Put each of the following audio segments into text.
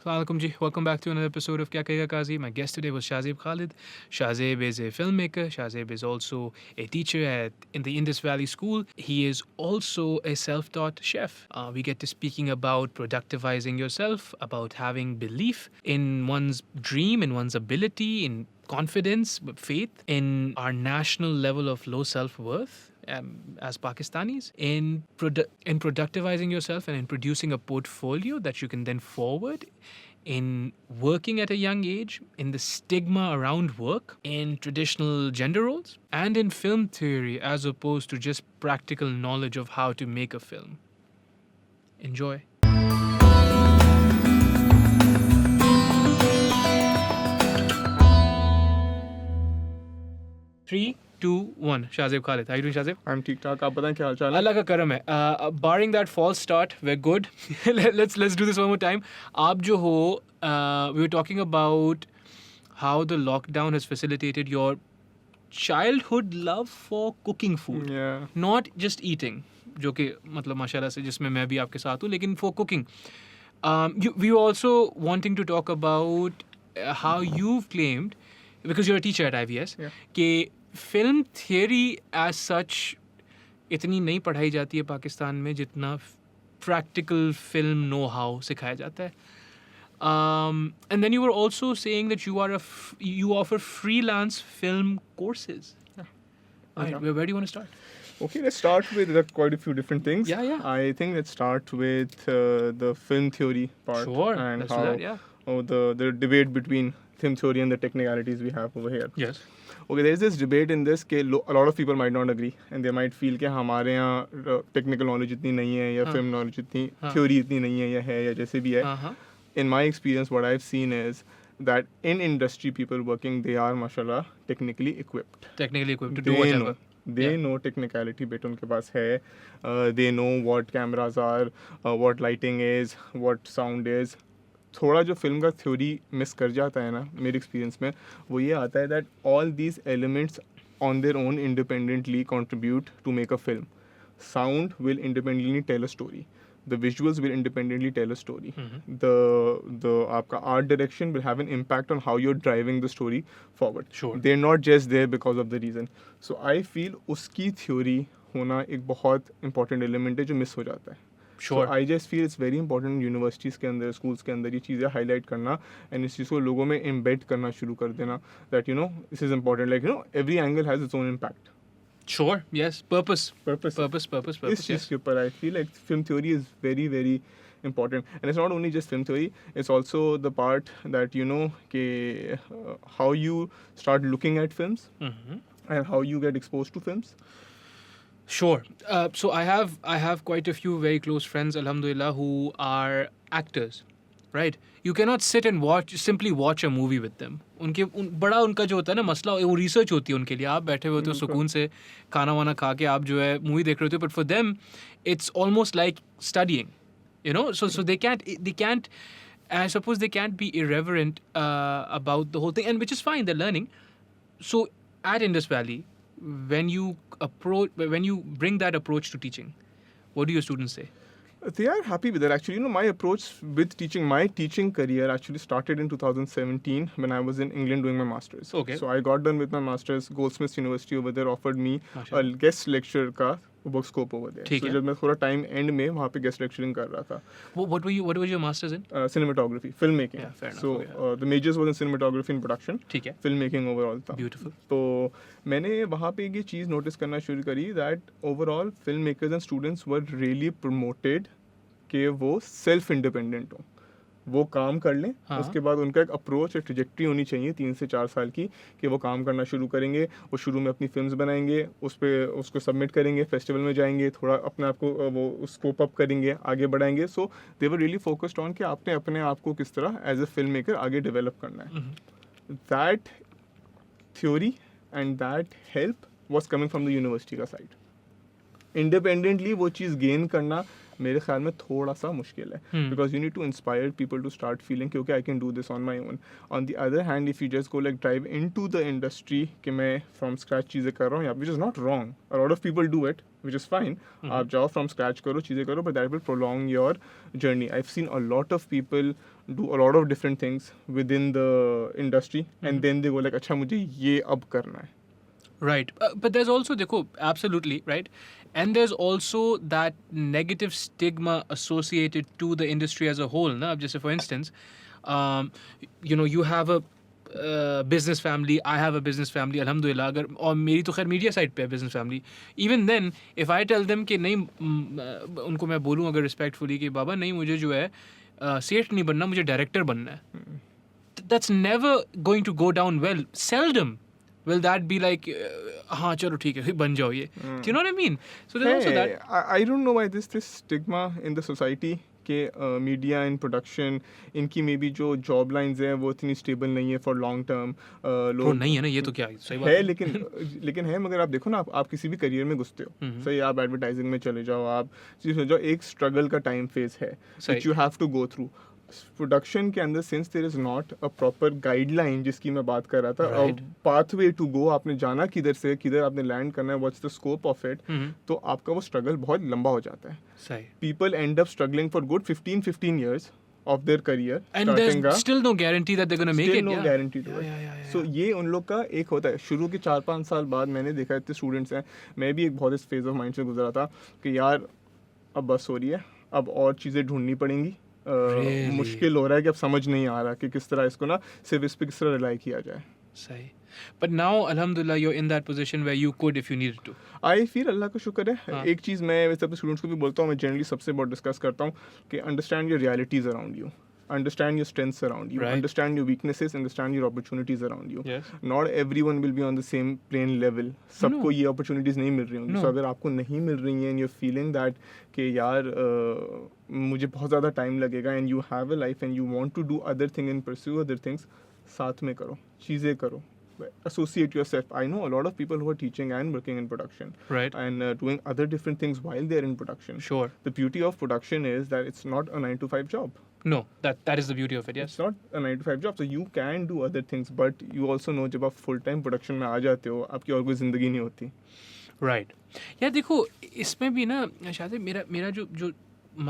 Assalamualaikum ji. Welcome back to another episode of Kya Kahega Kazi. My guest today was Shahzeb Khalid. Shahzeb is a filmmaker. Shahzeb is also a teacher in the Indus Valley School. He is also a self-taught chef. We get to speaking about productivizing yourself, about having belief in one's dream, in one's ability, in confidence, faith in our national level of low self-worth as Pakistanis, in productivizing yourself and in producing a portfolio that you can then forward, in working at a young age, in the stigma around work, in traditional gender roles, and in film theory as opposed to just practical knowledge of how to make a film. Enjoy. 3, 2, 1. Shahzeb Khalid. How are you doing, Shahzeb? I'm ठीक ठाक. आप बताएं क्या हाल चाल है? Allah ka karam hai. Barring that false start, we're good. let's do this one more time. आप जो हो, we were talking about how the lockdown has facilitated your childhood love for cooking food. Yeah. Not just eating, जो कि मतलब माशाल्लाह से जिसमें मैं भी आपके साथ हूँ, लेकिन for cooking. We were also wanting to talk about how you've claimed, because you're a teacher at IVS, Yeah. कि film theory as such इतनी नहीं पढ़ाई जाती है पाकिस्तान में जितना प्रैक्टिकल फिल्म नो हाउ सिखाया जाता है. And then you were also saying that you offer freelance film courses. Yeah. Right. Yeah. Where do you want to start? Okay, let's start with quite a few different things. Yeah. I think let's start with the film theory part. Sure. And Let's how do that. Yeah. the debate between film theory and the technicalities we have over here. Yes. Okay, there's this debate in this कि a lot of people might not agree and they might feel कि हमारे यहाँ technical knowledge इतनी नहीं है या film knowledge इतनी theory इतनी नहीं है या है या जैसे भी है. Uh-huh. In my experience, what I've seen is that in industry, people working, they are, mashallah, technically equipped. Technically equipped to do They whatever. know. They Yeah. know technicality bit उनके पास है. They know what cameras are, what lighting is, what sound is. थोड़ा जो film का theory miss कर जाता है ना मेरे एक्सपीरियंस में वो ये आता है that all these elements on their own independently contribute to make a film. Sound will independently tell a story. The visuals will independently tell a story. Mm-hmm. The आपका art direction will have an impact on how you're driving the story forward. Sure. They're not just there because of the reason. So I feel उसकी theory होना एक बहुत important element है जो miss हो जाता है. Sure. So I just feel it's very important universities के अंदर schools के अंदर ये चीज़ें highlight करना and इस चीज़ को लोगों में embed करना शुरू कर देना that you know this is important, like you know every angle has its own impact. Sure. Yes. Purpose. Purpose. इस चीज़ Yes. के ऊपर I feel like film theory is very very important, and it's not only just film theory, it's also the part that you know how you start looking at films Mm-hmm. and how you get exposed to films. Sure. So I have quite a few very close friends, alhamdulillah, who are actors, right? You cannot sit and simply watch a movie with them. बड़ा उनका जो होता है ना मसला, वो research होती है उनके लिए. आप बैठे हुए होते हो सुकून से खाना वाना खा के आप जो है मूवी देख रहे होते हो, but for them it's almost like studying, you know. So they can't I suppose they can't be irreverent about the whole thing, and which is fine. They're learning. So at Indus Valley, when you bring that approach to teaching, what do your students say? They are happy with that. Actually, you know, my approach with teaching, my teaching career actually started in 2017 when I was in England doing my masters. Okay. So I got done with my masters. Goldsmiths University over there offered me a Mashallah. guest lecture का work scope over there. ठीक So है. जब मैं थोड़ा time end में वहाँ पे guest lecturing कर रहा था. What was your masters in? Cinematography, filmmaking. Yeah, fair enough. So Okay. The majors was in cinematography and production. ठीक है. Filmmaking overall था. Beautiful. तो मैंने वहाँ पे ये चीज़ नोटिस करना शुरू करी that overall filmmakers and students were really promoted कि वो सेल्फ इंडिपेंडेंट हो, वो काम कर लें. हाँ. उसके बाद उनका एक अप्रोच, एक ट्रजेक्टरी होनी चाहिए 3 से 4 साल की कि वो काम करना शुरू करेंगे. वो शुरू में अपनी फिल्म्स बनाएंगे, उसको सबमिट करेंगे, फेस्टिवल में जाएंगे, थोड़ा अपने आप को वो स्कोप अप करेंगे, आगे बढ़ाएंगे. सो दे वर रियली फोकस्ड ऑन कि आपने अपने आप को किस तरह एज ए फिल्म मेकर आगे डेवलप करना है. That theory and that help was coming from the university का साइड. इंडिपेंडेंटली वो चीज़ गेन करना मेरे ख्याल में थोड़ा सा मुश्किल है, because you need to inspire people to start feeling कि okay I can do this on my own. On the other hand if you just go like drive in to the industry कि मैं from scratch चीज़ें कर रहा हूँ, या which is not wrong, a lot of people do it which is fine. आप जाओ from scratch करो, चीज़ें करो, but that will prolong your journey. I've seen a lot of people do a lot of different things within the industry and then they go like अच्छा मुझे ये अब करना है. Right. But there's also, देखो, absolutely, right? And there's also that negative stigma associated to the industry as a whole. Na? Just for instance, you have a business family, I have a business family, alhamdulillah. अगर और मेरी तो खैर media side पे है business family. Even then, if I tell them कि नहीं, उनको मैं बोलूँ अगर respectfully कि बाबा नहीं, मुझे जो है सेठ नहीं बनना, मुझे डायरेक्टर बनना है. That's never going to go down well. Seldom will that be like, हाँ चलो ठीक है बन जाओ ये. Do you know what I mean? So there's also that. I don't know why this stigma in the society कि media and production इनकी may be जो जॉब लाइंस हैं वो इतनी स्टेबल नहीं है फॉर लॉन्ग टर्म. लोग नहीं है ना, ये तो क्या सही बात है, लेकिन है, मगर आप देखो ना, आप किसी भी करियर में घुसते हो, सही, आप एडवर्टाइजिंग में चले जाओ, आप चीज़ जाओ, एक स्ट्रगल का टाइम फेज है which you have to go through. Production के अंदर since there is not a proper guideline जिसकी मैं बात कर रहा था, पाथवे टू गो, आपने जाना किधर से किधर आपने लैंड करना है, what's the scope of it, तो आपका वो स्ट्रगल बहुत लंबा हो जाता है. सही. People and up struggling for good 15 years of their career, and there's still no guarantee that they're going to make it. Still no guarantee to it. So ये उन लोग का एक होता है. शुरू के 4-5 साल बाद मैंने देखा इतने स्टूडेंट्स हैं, मैं भी एक बहुत इस फेज ऑफ माइंड से गुजरा था कि यार अब बस हो रही है, अब और चीज़ें ढूंढनी पड़ेंगी. मुश्किल हो रहा है कि अब समझ नहीं आ रहा कि किस तरह इसको ना सिर्फ इस पे किस तरह रिलाई किया जाए. सही. But now, alhamdulillah, you're in that position where you could if you needed to. I feel अल्लाह का शुक्र है. एक चीज़ मैं वैसे अपने स्टूडेंट्स को भी बोलता हूँ, मैं जनरली सबसे बहुत डिस्कस करता हूँ कि understand your realities around you, understand your strengths around you, right. understand your weaknesses, understand your opportunities around you. Yes. Not everyone will be on the same plane level. सबको ये opportunities नहीं मिल रही होंगी. So अगर आपको नहीं मिल रही हैं and you're feeling that कि यार मुझे बहुत ज़्यादा टाइम लगेगा and you have a life and you want to do other things and pursue other things, साथ में करो, चीज़ें करो. Associate yourself. I know a lot of people who are teaching and working in production, right, and doing other different things while they're in production. Sure. The beauty of production is that it's not a 9-to-5 job. No, that is the beauty of it. Yes. It's not a 9-to-5 job, so you can do other things, but you also know जब आप full time production में आ जाते हो, आपकी और कोई ज़िंदगी नहीं होती. Right. यार देखो, इसमें भी ना शायद मेरा जो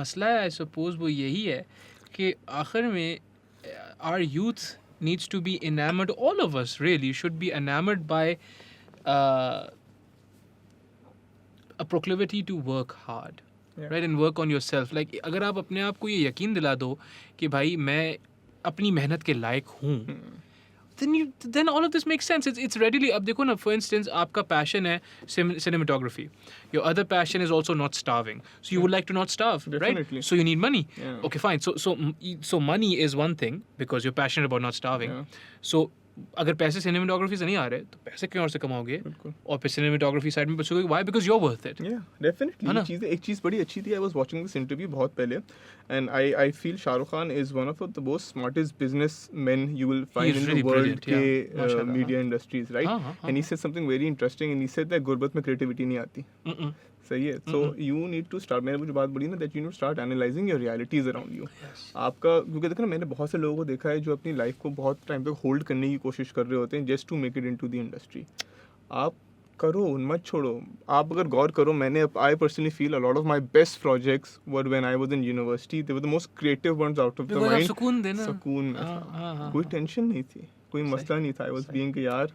मसला है, I suppose वो यही है कि आखिर में our youth needs to be enamored, all of us really should be enamored by a proclivity to work hard, right, and work on yourself. Like अगर आप अपने आप को ये यकीन दिला दो कि भाई मैं अपनी मेहनत के लायक हूँ, then all of this makes sense. It's readily. अब देखो ना, for instance, आपका passion है cinematography. Your other passion is also not starving. So you would like to not starve, Definitely. right? So you need money. Yeah. Okay, fine. So money is one thing because you're passionate about not starving. Yeah. So अगर पैसे cinematography से नहीं आ रहे तो पैसे क्यों और से कमाओगे और फिर सिनेमेटोग्राफी साइड में बचोगे. Why? Because you're worth it. Yeah, definitely. एक चीज़ बड़ी अच्छी थी. I was watching this interview बहुत पहले, and I feel Shah Rukh Khan is one of the most smartest businessmen you will find in really the world के media industries, right? And he said something very interesting, and he said that गुर्बत में creativity नहीं आती. सही है. So you need to start. मैंने जो बात बोली ना, that you need to start analyzing your realities around you. Yes. आपका, क्योंकि देखो ना, मैंने बहुत से लोगों को देखा है जो अपनी लाइफ को बहुत टाइम तक होल्ड करने की कोशिश कर रहे होते हैं just to make it into the industry. आप करो, मत छोड़ो. आप अगर गौर करो, I personally feel a lot of my best projects were when I was in university. They were the most creative ones out of the mind. सुकून देना. सुकून में था. कोई टेंशन नहीं थी, कोई मसला नहीं था. I was being कि यार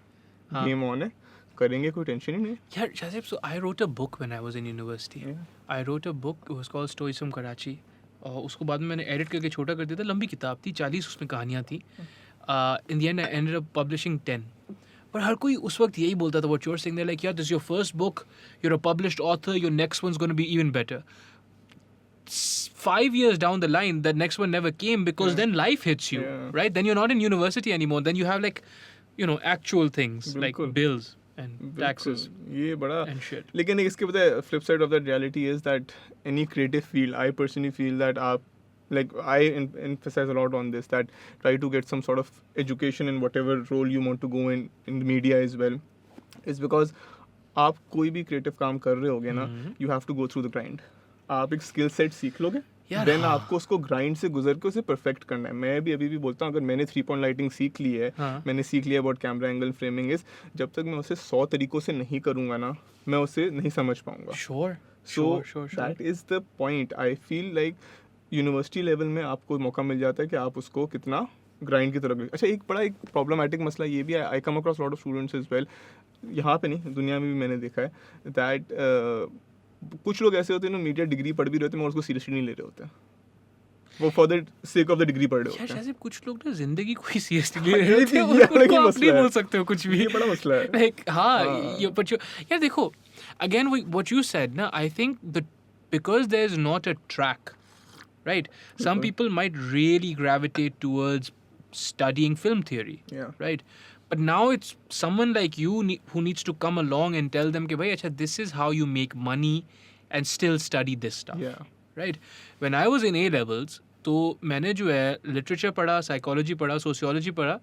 गेम ऑन है, करेंगे, कोई टेंशन ही नहीं. यार Shajib, so I wrote a book when I was in university. I wrote a book, it was called Stories from Karachi. और उसको बाद में मैंने एडिट करके छोटा कर दिया था. लंबी किताब थी, 40 उसमें कहानियाँ थी. In the end I ended up publishing 10. पर हर कोई उस वक्त यही बोलता था what you're saying. They're like, yeah, this is your first book, you're a published author, your next one's going to be even better. 5 years down the line, the next one never came because then life hits you, right? Then you're not in university anymore. Then you have like, actual things like bills and taxes ये बड़ा and shit. लेकिन इसके पता है, flip side of that reality is that any creative field, I personally feel that आप, like I emphasize a lot on this, that try to get some sort of education in whatever role you want to go in the media as well. It's because आप कोई भी creative काम कर रहे होगे ना, you have to go through the grind. आप एक स्किल सेट सीख लोगे, यार, देन हाँ। आपको उसको ग्राइंड से गुजर के उसे परफेक्ट करना है. मैं भी अभी भी बोलता हूँ, अगर मैंने 3 पॉइंट लाइटिंग सीख ली है, हाँ. मैंने सीख लिया about camera angle framing is, जब तक मैं उसे 100 तरीकों से नहीं करूँगा ना, मैं उसे नहीं समझ पाऊँगा. Sure. So Sure. That is the point. I feel like university level में आपको मौका मिल जाता है कि आप उसको कितना ग्राइंड की तरफ. अच्छा, एक प्रॉब्लमेटिक मसला ये भी है, I come across lot of students is well, यहाँ पे नहीं, दुनिया में भी मैंने देखा है दैट कुछ लोग ऐसे होते हैं ना, मीडिया डिग्री पढ़ भी रहे होते हैं मगर उसको सीरियसली नहीं ले रहे होते हैं, वो for the sake of the degree पढ़ रहे यार होते हैं. शायद कुछ लोग ना जिंदगी कोई सीरियसली ले हाँ, रहे ये होते हैं, भी- ये उनको अलग ही आप मसला नहीं है. बोल सकते हो कुछ भी. ये बड़ा मसला है. Like, हाँ, हाँ. but यार देखो, again what you said ना, I think because there is not a track, right? Some people might really gravitate towards studying film theory, Yeah. right? But now it's someone like you who needs to come along and tell them कि भाई अच्छा, this is how you make money and still study this stuff. Yeah. Right? When I was in A levels, तो मैंने जो है literature पढ़ा, psychology पढ़ा, sociology पढ़ा,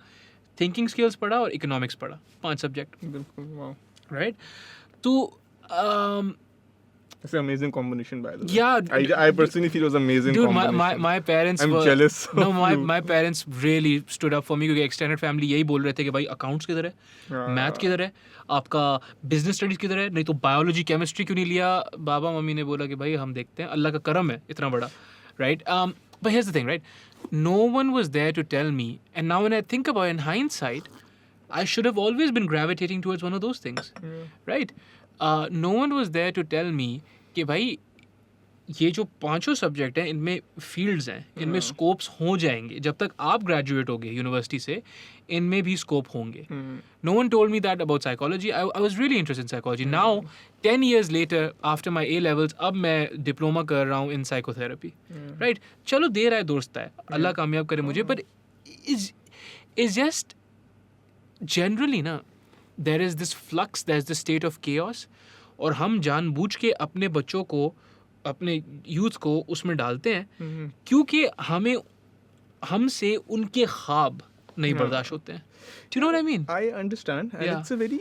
थिंकिंग स्किल्स पढ़ा और इकोनॉमिक्स पढ़ा, 5 सब्जेक्ट. बिल्कुल. वाओ. राइट? तो It's an amazing combination, by the way. Yeah, I personally feel it was an amazing dude, combination. my parents I'm were jealous no, of you. my parents really stood up for me, क्योंकि extended family यही बोल रहे थे कि भाई accounts किधर है, हाँ. मैथ किधर है, आपका बिजनेस स्टडीज किधर है, नहीं तो बायोलॉजी केमिस्ट्री क्यों नहीं लिया. बाबा मम्मी ने बोला कि भाई हम देखते हैं, अल्लाह का करम है इतना बड़ा. Right? But here's the thing, right? No one was there to tell me, and now when I think about it in hindsight, I should have always been gravitating towards one of those things, right? No one was there to tell me कि भाई ये जो 5 subject हैं इनमें fields हैं, इनमें scopes हो जाएंगे. जब तक आप ग्रेजुएट होगे यूनिवर्सिटी से, इनमें भी स्कोप होंगे. No one told me that about psychology. I was really interested in psychology. Now, 10 years later, after my A levels, अब मैं डिप्लोमा कर रहा हूँ in psychotherapy. Right? चलो देर आए दुरुस्त है, अल्लाह कामयाब करे मुझे. But is just generally ना, there is this flux, there is this state of chaos, और हम जानबूझ के अपने बच्चों को, अपने यूथ को उसमें डालते हैं क्योंकि हमसे उनके ख्वाब नहीं बर्दाश्त होते हैं. Do you know what I mean? I understand, and Yeah. it's a very,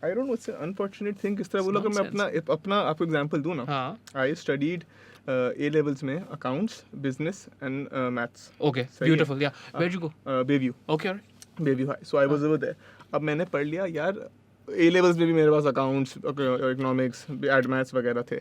I don't know, it's an unfortunate thing. किस तरह बोला, अगर मैं nonsense. अपना आपको एग्जांपल दूं ना, हाँ. I studied A levels में accounts, business and maths. Okay. सही है. Beautiful. Yeah. Where'd you go? Bayview. Okay. Alright. Bayview High. So I was over there. अब मैंने पढ़ लिया यार, A levels में भी मेरे पास अकाउंट्स, इकोनॉमिक्स, एड मैथ्स वगैरह थे.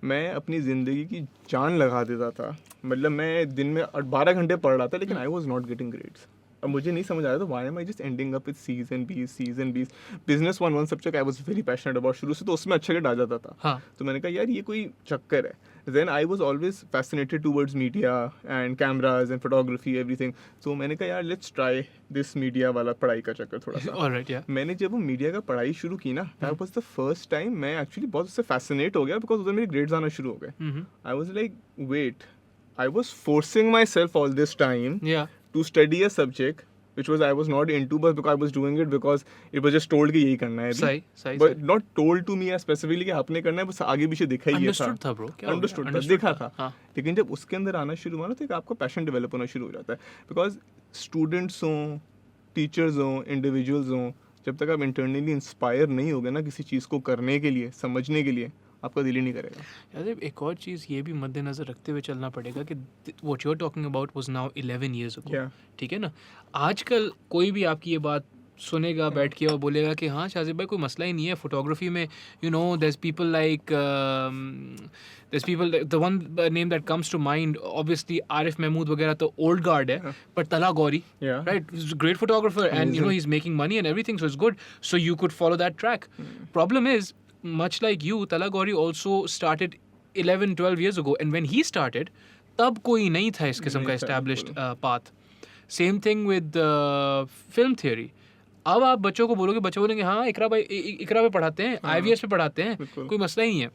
मैं अपनी ज़िंदगी की जान लगा देता था, मतलब मैं दिन में 12 घंटे पढ़ रहा था, लेकिन I was not getting grades. अब मुझे नहीं समझ आया था why am I just ending up with C's and B's. Business one subject I was very passionate about, शुरू से तो उसमें अच्छा ग्रेड आ जाता था. हाँ. तो मैंने कहा यार ये कोई चक्कर है. Then I was always fascinated towards media and cameras and photography everything. तो मैंने कहा यार लेट्स ट्राई दिस मीडिया वाला पढ़ाई का चक्कर थोड़ा सा. Alright. Yeah. मैंने जब वो मीडिया का पढ़ाई शुरू की ना, that was the first time मैं एक्चुअली बहुत उससे फैसिनेट हो गया, बिकॉज उधर मेरे ग्रेड्स आना शुरू हो गए. Mm-hmm. I was like wait, I was forcing myself all this time Yeah. to study a subject which was I was not into, but because I was doing it because it was just told कि यही करना है अभी. सही. But not told to me specifically कि आपने करना है, बस आगे पीछे दिखा ही ये था. Understood था bro. क्या हो गया? Understood था, Understood देखा था. हाँ. लेकिन जब उसके अंदर आना शुरू हुआ ना, तो एक आपका पैशन डेवलप होना शुरू हो जाता है. बिकॉज स्टूडेंट्स हों, टीचर्स हों, इंडिविजुअल्स हों, जब तक आप इंटरनली इंस्पायर नहीं होगे ना किसी चीज़ को करने के लिए, समझने के लिए, आपका दिल ही नहीं करेगा. यार एक और चीज़ ये भी मद्देनज़र रखते हुए चलना पड़ेगा कि what you're talking about was now 11 years ago. Yeah. ठीक है ना? आजकल कोई भी आपकी ये बात सुनेगा बैठ के और बोलेगा कि हाँ शाजिब भाई कोई मसला ही नहीं है फोटोग्राफी में. there's people like the one name that comes to mind, obviously Arif Mahmood वगैरह तो old guard है, but Tala Gauri, Yeah. right, he's a great photographer and Amazing. he's making money and everything, so it's good, so you could follow that track. Problem is, much like you, Tala Gauri also started 11-12 years ago, and when he started तब कोई नहीं था इस किस्म का नहीं था, established path. Same thing with film theory. अब आप बच्चों को बोलोगे, बच्चे बोलेंगे हाँ इकरा पे पढ़ाते हैं, IVS पे पढ़ाते हैं, बिल्कुल. कोई मसला ही नहीं है.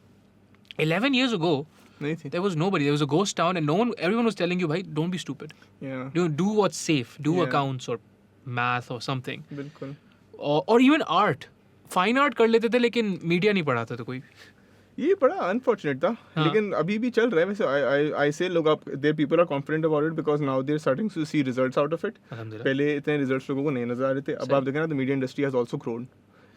11 years ago नहीं थी. there was nobody, there was a ghost town, and everyone was telling you भाई don't be stupid, Yeah. do what's safe, do Yeah. accounts or math or something, बिल्कुल. or even art, fine art कर लेते थे लेकिन media नहीं पढ़ाता था कोई. ये बड़ा अनफॉर्चुनेट था. हाँ. लेकिन अभी भी चल रहा है वैसे. आई से लोग आप there people are confident about it because now they are starting to see results out of it. अल्हम्दुलिल्लाह. पहले इतने रिजल्ट्स लोगों को नहीं नजर आ रहे थे. अब सही. आप देखें ना, the media industry has also grown.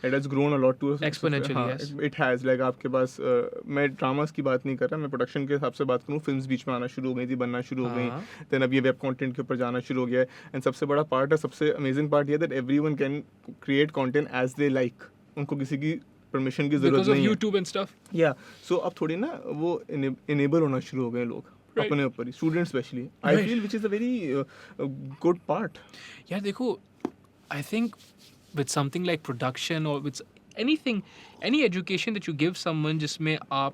It has grown a lot to Exponentially, yes. It has like आपके पास मैं ड्रामास की बात नहीं कर रहा, मैं प्रोडक्शन के हिसाब से बात करूँ, फिल्म्स बीच में आना शुरू हो गई थी, बनना शुरू हो गई, हाँ। देन अब ये वेब कंटेंट के ऊपर जाना शुरू हो गया है। एंड सबसे बड़ा पार्ट है, सबसे अमेजिंग पार्ट ये that everyone can create content as they like, उनको किसी की परमिशन की जरूरत Because of नहीं है। YouTube and stuff. या सो अब थोड़ी ना वो इनेबल होना शुरू हो गए लोग Right. अपने ऊपर ही, students specially, I Right. Feel which is a very good part. यार देखो, I think with something like production or with anything, any education that you give someone जिसमें आप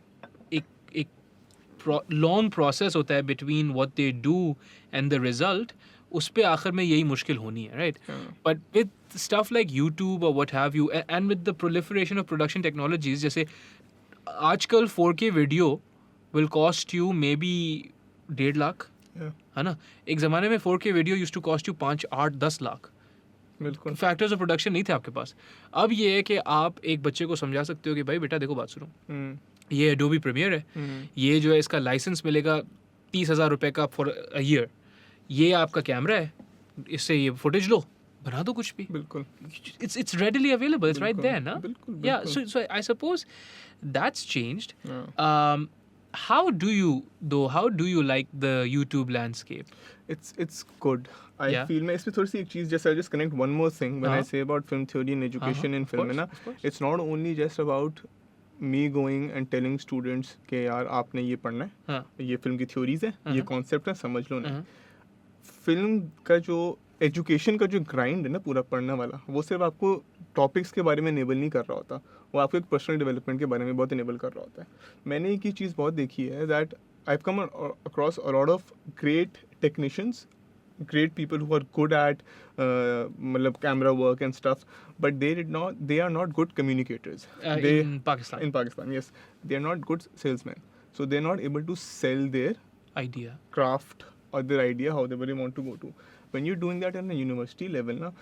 एक long process होता है between what they do and the result, उस पे आखिर में यही मुश्किल होनी है, right? But with stuff like YouTube or what have you, and with the proliferation of production technologies, जैसे आजकल 4K video will cost you maybe 1.5 lakh, है ना? एक ज़माने में 4K video used to cost you 5, 8, 10 lakh. बिल्कुल। फैक्टर्स ऑफ प्रोडक्शन नहीं थे आपके पास। अब ये है कि आप एक बच्चे को समझा सकते हो कि भाई बेटा देखो बात सुनो, ये एडोबी प्रीमियर है, ये जो है इसका लाइसेंस मिलेगा 30,000 रुपये का फॉर अ ईयर, ये आपका कैमरा है, इससे ये फुटेज लो, बना दो कुछ भी, बिल्कुल। it's readily available, it's right बिल्कुल, there, ना? बिल्कुल, Yeah, बिल्कुल। so I suppose that's changed. Yeah. How do you like the YouTube landscape? It's good. I Yeah. feel मैं इसमें थोड़ी सी एक चीज़, जैसे I just connect one more thing when I हाँ. say about film theory and education in of film है course, ना, of course. it's not only just about me going and telling students कि यार आपने ये पढ़ना है, हाँ, ये फिल्म की थ्योरीज है, ये हाँ. कॉन्सेप्ट है, समझ लो नहीं। हाँ, फिल्म का जो एजुकेशन का जो ग्राइंड है ना पूरा पढ़ने वाला, वो सिर्फ आपको टॉपिक्स के बारे में इनेबल नहीं कर रहा होता, वो आपको एक पर्सनल डेवलपमेंट के बारे में बहुत इनेबल कर रहा होता है। मैंने एक ही चीज़ बहुत देखी है, that I have come across a lot of great technicians, great people who are good at मतलब camera work and stuff, but they are not good communicators. in Pakistan. In Pakistan, yes, they are not good salesmen, so they're not able to sell their idea. craft or their idea however they want to go to. When you're doing that on a university level ना,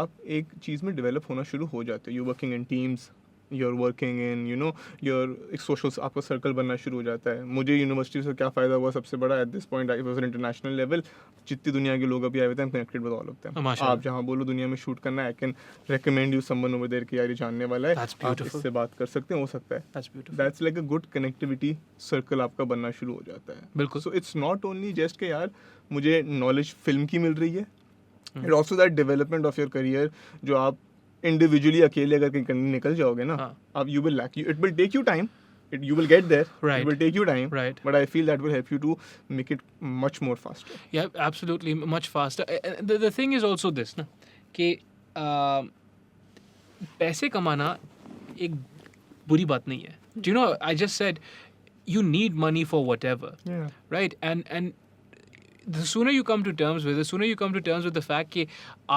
आप एक चीज़ में develop होना शुरू हो जाते हो, you're working in teams, you're working in, you know, एक सोशल आपका सर्कल बनना शुरू हो जाता है। मुझे यूनिवर्सिटी से क्या फ़ायदा हुआ सबसे बड़ा, at this point I was international level, जितनी दुनिया के लोग अभी आए हुए थे, connected with all of them. आप जहाँ बोलो दुनिया में शूट करना है, I can recommend you someone over there कि यार ये जानने वाला है, आप इससे बात कर सकते हैं, हो सकता है। That's like a good connectivity circle आपका बनना शुरू हो जाता है। बिल्कुल। So it's not only just कि यार मुझे नॉलेज फिल्म की मिल रही है, it also that development of your career, जो आप इंडिविजुअली अकेले अगर कहीं करने निकल जाओगे ना, अब you will lack, it will take you time, you will get there, right, it will take you time, right, but I feel that will help you to make it much more faster. Yeah, absolutely, much faster. The thing is also this ना कि पैसे कमाना एक बुरी बात नहीं है. Do you know, I just said you need money for whatever, Yeah. right? And the sooner you come to terms with the fact कि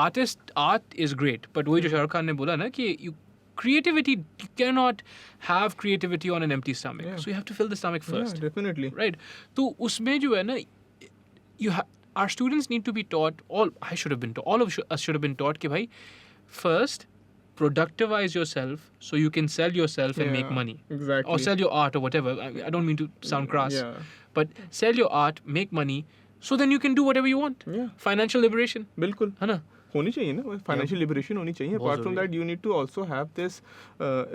art is great, but वही जो शाहरुख खान ने बोला ना कि creativity, you cannot have creativity on an empty stomach. Yeah. So you have to fill the stomach first. Yeah, definitely. Right? तो उसमें जो है ना, our students need to be taught, all of us should have been taught कि भाई, first productivize yourself so you can sell yourself and make money. Exactly. Or sell your art or whatever. I don't mean to sound crass. Yeah. But sell your art, make money, so then you can do whatever you want. Yeah. Financial liberation. बिल्कुल. है ना? होनी चाहिए ना, financial liberation होनी चाहिए. Apart from that you need to also have this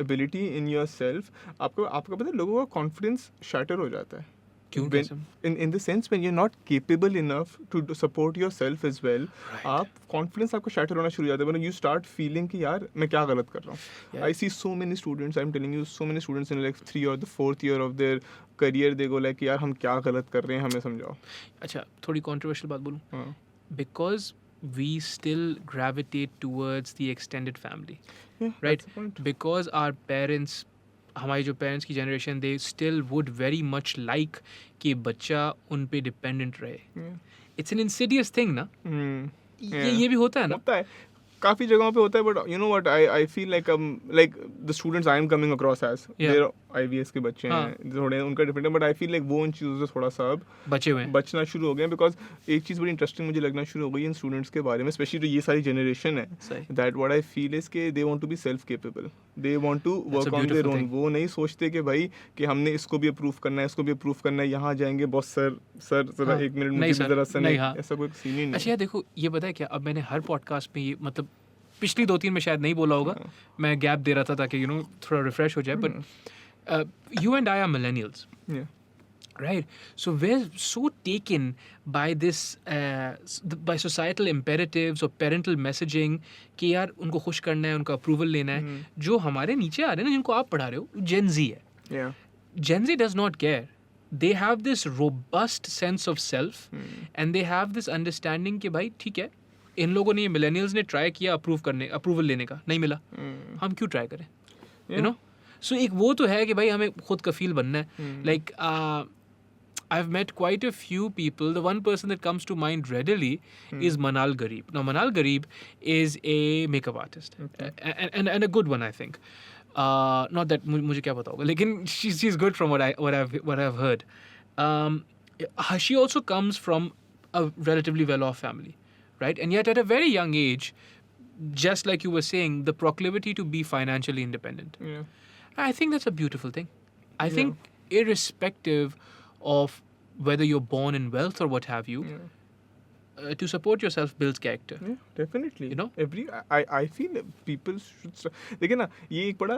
ability in yourself. आपका पता है लोगों का कॉन्फिडेंस शैटर हो जाता है. क्यों? in the sense when you're not capable enough to support yourself as well, आप कॉन्फिडेंस आपका शैटर होना शुरू हो जाता है. when you start feeling कि यार मैं क्या गलत कर रहा हूँ. I see so many students, I'm telling you, so many students in like 3 or the 4th year of their career, they go like यार हम क्या गलत कर रहे हैं, हमें समझाओ. अच्छा, थोड़ी controversial बात बोलूँ. हाँ. Because we still gravitate towards the extended family. Yeah, right? that's the point. Because our parents, हमारी जो पेरेंट्स की generation, they still would very much like कि बच्चा उन पे डिपेंडेंट रहे. It's an insidious thing ना. ये भी होता है ना. होता है, काफ़ी जगहों पे होता है, but you know what, I feel like the students I am coming across as their IVS के बच्चे हैं, थोड़े उनका डिफरेंट है, बट आई फील लाइक वो उन चीज़ों से थोड़ा सा अब बचे हुए हैं, बचना शुरू हो गए. बिकॉज एक चीज़ बड़ी इंटरेस्टिंग मुझे लगना शुरू हो गई इन स्टूडेंट्स के बारे में, स्पेशली जो ये सारी जनरेशन है, that what I feel is के they want to be self capable, they want to work on their own. वो नहीं सोचते कि भाई कि हमने इसको भी अप्रूव करना है, इसको भी अप्रूव करना है, यहाँ जाएंगे बॉस सर जरा एक मिनट मुझे जरा सा नहीं, ऐसा कोई सीन ही नहीं. अच्छा देखो, ये पता है क्या, अब मैंने हर पॉडकास्ट में ये मतलब पिछली 2-3 में शायद नहीं बोला होगा, मैं गैप दे रहा था ताकि थोड़ा रिफ्रेश हो जाए, but you and I are millennials. Yeah. Right, so we're so taken by this by societal imperatives or parental messaging कि यार उनको खुश करना है, उनका अप्रूवल लेना है. जो हमारे नीचे आ रहे हैं ना, जिनको आप पढ़ा रहे हो, Gen Z है. Yeah. Gen Z does not care. They have this robust sense of self and they have this understanding कि भाई ठीक है, इन लोगों ने, मिलेनियल्स ने ट्राई किया अप्रूवल लेने का, नहीं मिला, हम क्यों ट्राई करें, यू नो. सो एक वो तो है कि भाई हमें खुद कफील बनना है. Like I've met quite a few people. The one person that comes to mind readily is Manal Garib. Now, Manal Garib is a makeup artist, and a good one, I think. Not that मुझे क्या पता होगा, लेकिन she's good from what I've heard. She also comes from a relatively well-off family, right? And yet, at a very young age, just like you were saying, the proclivity to be financially independent. Yeah. I think that's a beautiful thing. I think irrespective of whether you're born in wealth or what have you, to support yourself builds character. Yeah, definitely. You know? I feel people should. देखिए ना, ये एक बड़ा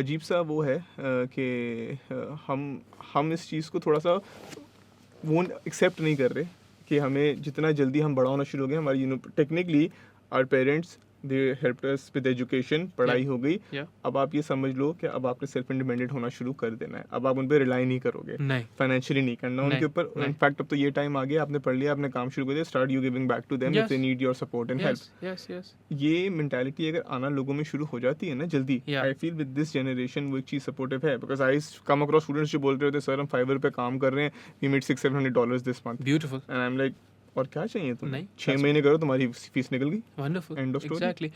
अजीब सा वो है कि हम इस चीज़ को थोड़ा सा वो एक्सेप्ट नहीं कर रहे कि हमें जितना जल्दी हम बड़ा होना शुरू हो गए, हमारी technically our parents they helped us with education, पढ़ाई हो गई. अब आप ये समझ लो कि अब आपने सेल्फ इंडिपेंडेंट होना शुरू कर देना है. अब आप उन पर रिलाई नहीं करोगे, फाइनेंशियली नहीं करना उनके ऊपर. इनफैक्ट अब तो ये टाइम आ गया, आपने पढ़ लिया, आपने काम शुरू कर दिया, start you giving back to them if they need your support and help. ये मेंटालिटी अगर आना लोगों में शुरू हो जाती है ना जल्दी, I feel with this generation वो एक चीज़ सपोर्टिव है. Because I come across students जो बोल रहे होते सर हम फाइवर पे काम कर रहे हैं, we made $600-700 this month. Beautiful. And I am like, और क्या चाहिए तुम्हें? 6 महीने करो, तुम्हारी फीस निकल गई. Wonderful. And of story. Exactly.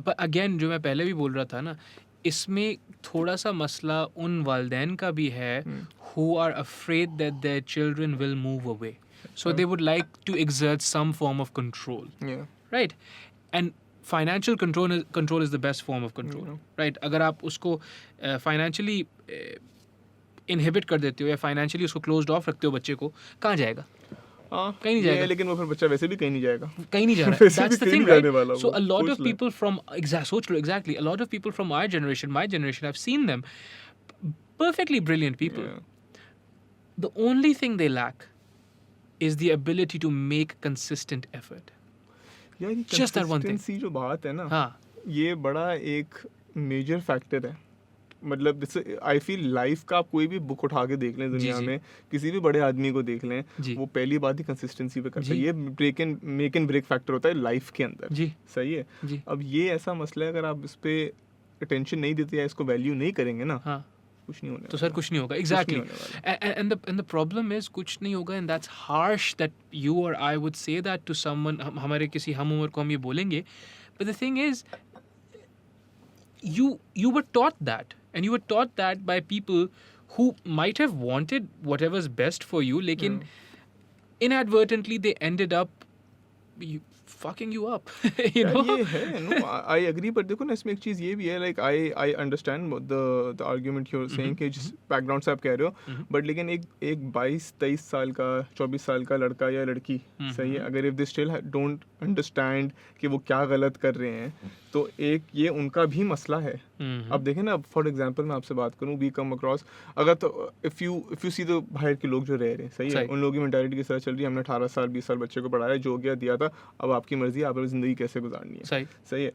पर अगेन जो मैं पहले भी बोल रहा था ना, इसमें थोड़ा सा मसला उन वालिदैन का भी है who are afraid that their children will move away. So they would like to exert some form of control. Yeah. Right? And financial control is the best form of control. Right? अगर आप उसको financially inhibit कर देते हो या financially उसको closed off रखते हो बच्चे को, कहाँ जाएगा? कहीं नहीं जाएगा. लेकिन वो फिर बच्चा वैसे भी कहीं नहीं जाएगा. कहीं नहीं जा रहा है. That's the thing, right? So a lot of people from exactly, a lot of people from our generation, my generation, I've seen them, perfectly brilliant people. The only thing they lack is the ability to make consistent effort. यार ये Just that one thing. consistency जो बात है ना, हाँ. ये बड़ा एक मेजर फैक्टर है. मतलब जैसे आई फील लाइफ का आप कोई भी बुक उठा के देख लें दुनिया में, किसी भी बड़े आदमी को देख लें, वो पहली बात ही कंसिस्टेंसी पे करता है. ये मेक एंड ब्रेक फैक्टर होता है लाइफ के अंदर. सही है. अब ये ऐसा मसला है, अगर आप इस पे अटेंशन नहीं देते या इसको वैल्यू नहीं करेंगे ना, कुछ नहीं होने. तो सर कुछ नहीं होगा. Exactly. And the problem is कुछ नहीं होगा, and that's harsh that you और I would say that to someone. हमारे किसी हम उम्र को हम ये बोलेंगे, but the thing is you were taught that, and you were taught that by people who might have wanted whatever's best for you, lekin inadvertently they ended up fucking you up. You know? ये है. No, I agree, but देखो ना, इसमें एक चीज़ ये भी है, like I understand the argument you're saying कि जिस बैकग्राउंड से आप कह रहे हो, बट लेकिन एक 22-23 साल का, 24 साल का लड़का या लड़की, सही है, अगर if they still don't understand कि वो क्या गलत कर रहे हैं, तो एक ये उनका भी मसला है. अब देखें ना, फॉर एग्जांपल मैं आपसे बात करूं, वी कम अक्रॉस, अगर तो इफ यू सी तो बाहर के लोग जो रह रहे हैं, सही है, उन लोगों की मेंटालिटी किस तरह चल रही है. हमने 18 साल 20 साल बच्चे को पढ़ाया, जो गया दिया था, अब आपकी मर्जी, आपने ज़िंदगी कैसे गुजारनी है. सही है.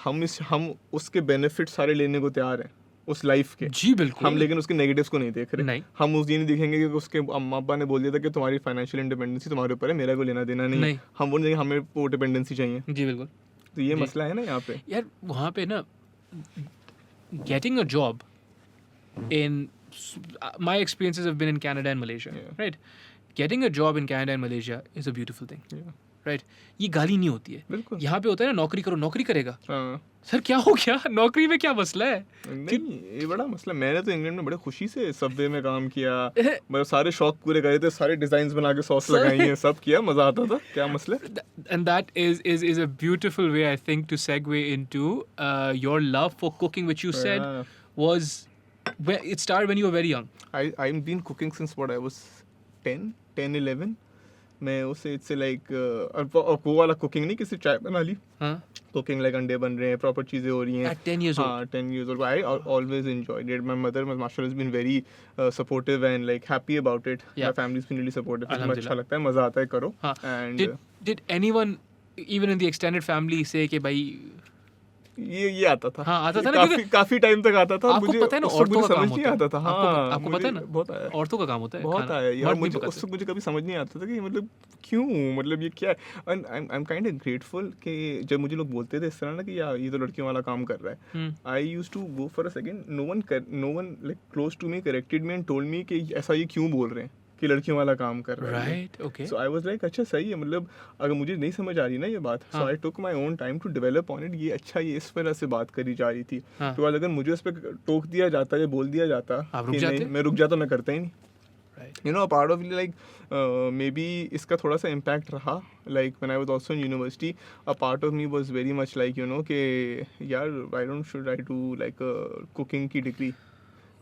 हम उसके बेनिफिट सारे लेने को तैयार हैं उस लाइफ के. जी बिल्कुल. हम लेकिन उसके नेगेटिव्स को नहीं देख रहे. हम उस ये नहीं देखेंगे कि उसके अम्मा अब्बा ने बोल दिया था कि तुम्हारी फाइनेंशियल इंडिपेंडेंसी तुम्हारे ऊपर है, मेरा कोई लेना देना नहीं. हम वो नहीं, हमें वो डिपेंडेंसी चाहिए. जी बिल्कुल. तो ये मसला है ना यहाँ पे. यार वहाँ पे ना, getting a job in my experiences have been in Canada and Malaysia, right? Getting a job in Canada and Malaysia is a beautiful thing. Right. ये गाली नहीं होती है. यहाँ पे होता है ना, नौकरी करो, नौकरी करेगा. सर क्या हो गया, नौकरी में क्या मसला है? नहीं, ये बड़ा मसला. मैंने तो इंग्लैंड में बड़े खुशी से सबवे में काम किया, मतलब सारे शौक पूरे करे थे, सारे डिजाइन्स बना के सॉस लगाई हैं, सब किया, मजा आता था. क्या मसला है? And that is a beautiful way, I think, to segue into your love for cooking, which you said was it started when you were very young. I've been cooking since what I was 10, 11. मैं उसे it's like वो वाला cooking नहीं, किसी चाय बना ली, हाँ cooking like अंडे बन रहे हैं, प्रॉपर चीज़ें हो रही हैं। at 10 years old हाँ 10 years old. I always enjoyed it. My mother, my master has been very supportive and like happy about it. Yeah. My family's been really supportive. तो तुम्हें अच्छा Alhamdulillah. लगता है, मज़ा आता है, करो. हाँ And did anyone even in the extended family say कि भाई ये आता था. हाँ, आता था ना, काफी क्योंकि काफी टाइम तक आता था. आपको मुझे पता है ना उस वक्त औरतों मुझे का काम समझ नहीं होता है। आता था. आपको हाँ पता है ना, बहुत आया. औरतों का काम होता है बहुत खाना, आया यार. मर्द नहीं मुझे पकाते। उस वक्त मुझे कभी समझ नहीं आता था कि मतलब क्यों, मतलब ये क्या है. And I am kind of grateful कि जब मुझे लोग बोलते थे इस तरह ना कि यार ये तो लड़कियों वाला काम कर रहा है, hmm, I use to go for a second. No one like close to me corrected me and told me कि ऐसा ये क्यों बोल रहे हैं कि लड़कियों वाला काम कर रहा है. right okay so I was like अच्छा सही है, मतलब अगर मुझे नहीं समझ आ रही ना ये बात, सो हाँ। I took my own time to develop on it. ये अच्छा, ये इस तरह से बात करी जा रही थी. हाँ। तो अगर मुझे उस पर टोक दिया जाता या बोल दिया जाता आप रुक कि जाते? नहीं, मैं रुक जाता, मैं करता ही नहीं. right you know part of like may be इसका थोड़ा सा इम्पैक्ट रहा. Like when I was also in university, a part of me was very much like you know कि यार I don't should I do like cooking की degree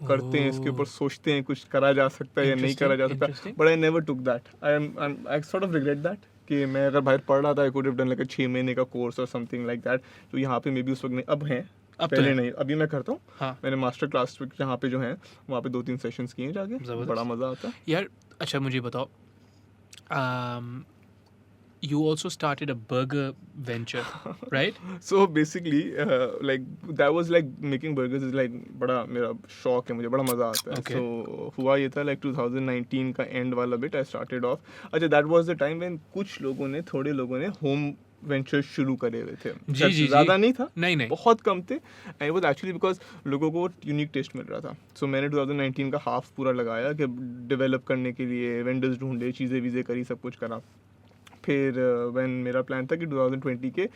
करते हैं, इसके ऊपर Oh. सोचते हैं कुछ करा जा सकता है या नहीं करा जा सकता. Interesting. But I never took that. I sort of regret that कि मैं अगर बाहर पढ़ रहा था, I could have done like 6 महीने का कोर्स और समथिंग लाइक दैट. तो यहाँ पे मे बी उस वक्त नहीं, अब हैं, अब तो पहले है। नहीं. अभी मैं करता हूँ. हाँ मैंने मास्टर क्लास यहाँ पे जो है वहाँ पे 2-3 सेशंस किए हैं जाके. जबरदस्त। बड़ा मज़ा आता है. यार अच्छा मुझे बताओ, you also started a burger venture right So basically like that was like making burgers is like बड़ा मेरा शौक है, मुझे बड़ा मज़ा आता है. Okay. So हुआ ये था like 2019 का एंड वाला बिट I started off. अच्छा that was the time when कुछ लोगों ने, थोड़े लोगों ने होम वेंचर शुरू करे हुए थे. जी, जी, ज़्यादा जी। नहीं था, नहीं नहीं बहुत कम थे. And it was actually because लोगों को यूनिक टेस्ट मिल रहा था. सो मैंने 2019 का हाफ पूरा लगाया कि डेवलप करने के लिए वेंडर्स ढूंढे, चीज़ें वीज़ें करी, सब कुछ करा. फिर व्हेन मेरा प्लान था कि 2020 के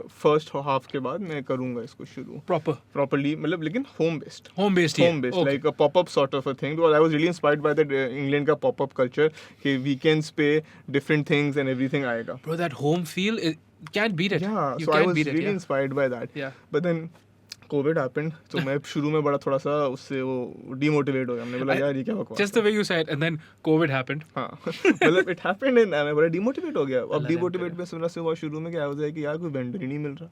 फर्स्ट हाफ के बाद मैं करूँगा इसको शुरू proper प्रॉपरली, मतलब लेकिन home based. home based home based like a pop up sort of a thing. I was really inspired by the England का पॉप अप कल्चर कि वीकेंड्स पे डिफरेंट थिंग्स एंड एवरीथिंग आएगा. bro that home feel can't beat it Yeah, you so I can't was beat it really yeah inspired by that. yeah But then Covid happened. तो मैं शुरू में बड़ा थोड़ा सा उससे वो डिमोटिवेट हो गया. हमने बोला I- यार ये क्या बकवास just the way you said and then COVID happened हाँ मतलब इट हैपेंड एंड मैं बड़ा डिमोटिवेट हो गया. अब अल्लाह डिमोटिवेट रहम में सुनना से हुआ शुरू में क्या होता है कि यार कोई वेंडर ही नहीं मिल रहा.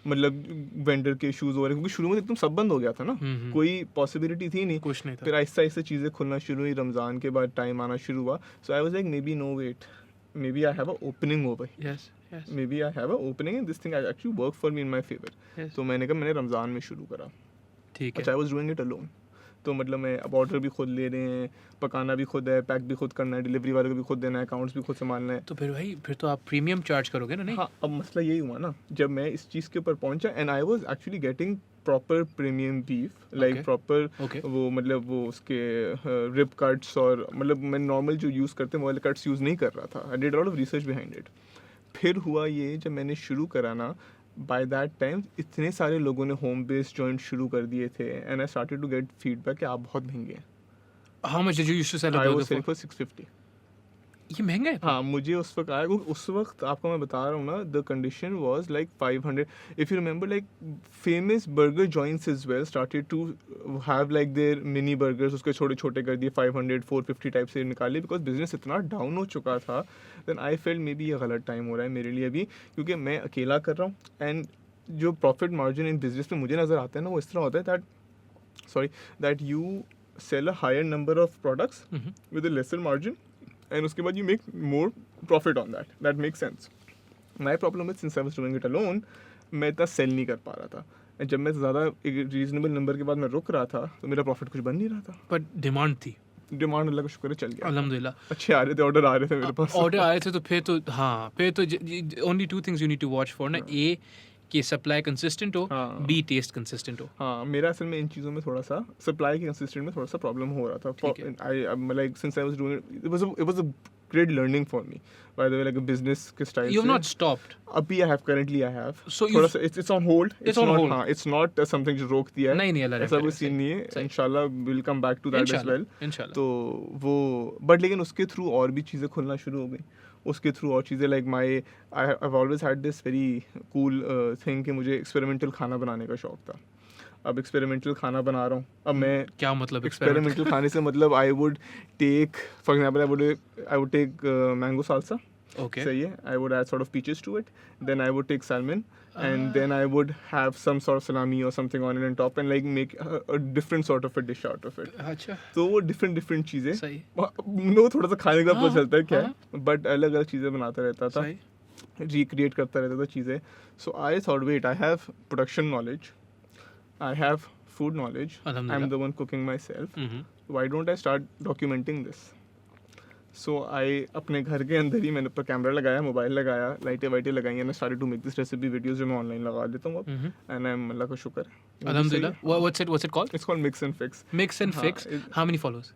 मतलब वेंडर के इशूज हो रहे, क्योंकि शुरू में एकदम सब बंद हो गया था ना, कोई पॉसिबिलिटी थी नहीं. कुछ नहीं था फिर आहिस्ता आहिस्ता चीज़ें खुलना शुरू हुई. रमज़ान के बाद टाइम आना शुरू हुआ. So I was like maybe no wait, maybe I have a opening over, yes yes maybe I have a opening and this thing actually work for me in my favour. yes तो मैंने कहा मैंने रमज़ान में शुरू करा. ठीक अच्छा है I was doing it alone. तो मतलब मैं अब ऑर्डर भी खुद ले रहे हैं, पकाना भी खुद है, पैक भी खुद करना है, डिलीवरी वाले को भी खुद देना है, अकाउंट्स भी खुद संभालना है. तो फिर भाई फिर तो आप प्रीमियम चार्ज करोगे ना नहीं हाँ अब मसला यही हुआ ना, जब मैं इस चीज़ के ऊपर पहुंचा and I was actually getting proper premium beef, like Okay. Proper Okay. वो मतलब वो उसके रिप कट्स, और मतलब मैं नॉर्मल जो यूज़ करते हैं वो वाले कट्स यूज़ नहीं कर रहा था. I did lot of research behind it. फिर हुआ ये, जब मैंने शुरू करा ना, बाय दैट टाइम इतने सारे लोगों ने होम बेस्ड जॉइंट शुरू कर दिए थे and I started to get feedback कि आप बहुत महंगे हैं. how much did you used to sell a I burger was for selling for 650. ये महंगा है हाँ मुझे उस वक्त आया, क्योंकि उस वक्त आपको मैं बता रहा हूँ ना, the condition was like 500. If you remember like famous burger joints is well started to have like their mini burgers, उसके छोटे छोटे कर दिए, 500 450 टाइप से निकाले, बिकॉज बिजनेस इतना डाउन हो चुका था. Then I felt maybe ये गलत टाइम हो रहा है मेरे लिए अभी, क्योंकि मैं अकेला कर रहा हूँ. एंड जो प्रॉफिट मार्जिन इन बिजनेस में मुझे नज़र आता है ना, वो इस तरह होता है that you sell a higher number of products with a lesser margin, and उसके बाद you make more profit on that. That makes sense. My problem is since I was doing it alone, मैं इतना cell नहीं कर पा रहा था. And जब मैं ज़्यादा एक रीजनेबल नंबर के बाद मैं रुक रहा था, तो मेरा प्रॉफिट कुछ बन नहीं रहा था. but demand थी डिमांड अल्लाह का शुक्र है चल गया. अल्हम्दुलिल्लाह अच्छे आ रहे थे, ऑर्डर आ रहे थे मेरे पास. ऑर्डर आए थे तो फिर तो only two things you need to watch for ना, ए कि सप्लाई कंसिस्टेंट हो, हाँ. बी टेस्ट कंसिस्टेंट हो. हाँ मेरा असल में इन चीज़ों में थोड़ा सा सप्लाई के कंसिस्टेंट में थोड़ा सा प्रॉब्लम हो रहा था. ठीक है. I like since I was doing it was a great learning for me, by the way, like a business के स्टाइल यू से. हैव नॉट स्टॉप्ड अभी I have currently I have So थोड़ा you- सा it's on hold. It's on hold. हाँ it's not something जो रोक दिया है. नहीं नहीं अल्लाह ऐसा रहम कोई करे, सीन नहीं है. सही। इंशाल्लाह will come back to that as इंशाल्लाह वेल. इंशाल्लाह तो वो बट लेकिन उसके थ्रू और भी चीज़ें खुलना शुरू हो गई. उसके थ्रू और चीज़ें like I have always had this very cool thing कि मुझे एक्सपेरिमेंटल खाना बनाने का शौक था. अब एक्सपेरिमेंटल खाना बना रहा हूँ, अब मैं क्या मतलब एक्सपेरिमेंट? एक्सपेरिमेंटल खाने से मतलब I would take for example I would take mango salsa, okay. सही है, I would add sort of peaches to it, then I would take salmon, and then I would have some sort of salami or something on it on top and like make a different sort of a dish out of it. अच्छा, तो वो different चीज़ें, सही. No थोड़ा सा खाने का हाँ, पता चलता है क्या हाँ. है, बट अलग अलग चीज़ें बनाता रहता था, सही. रिक्रिएट करता रहता था चीज़ें. So I thought, wait, I have production knowledge, I have food knowledge, I'm अल्हम्दुलिल्लाह. the one cooking myself, Mhm. why don't I start documenting this? सो आई अपने घर के अंदर ही मैंने ऊपर कैमरा लगाया, मोबाइल लगाया, लाइटें वाइटें लगाई, and I started to make this recipe videos जो मैं ऑनलाइन लगा देता हूँ अब, Mhm. एंड आई एम, अल्लाह का शुक्र है. Alhamdulillah. What's it called? It's called mix and fix. Mix and हाँ, Fix. How many followers?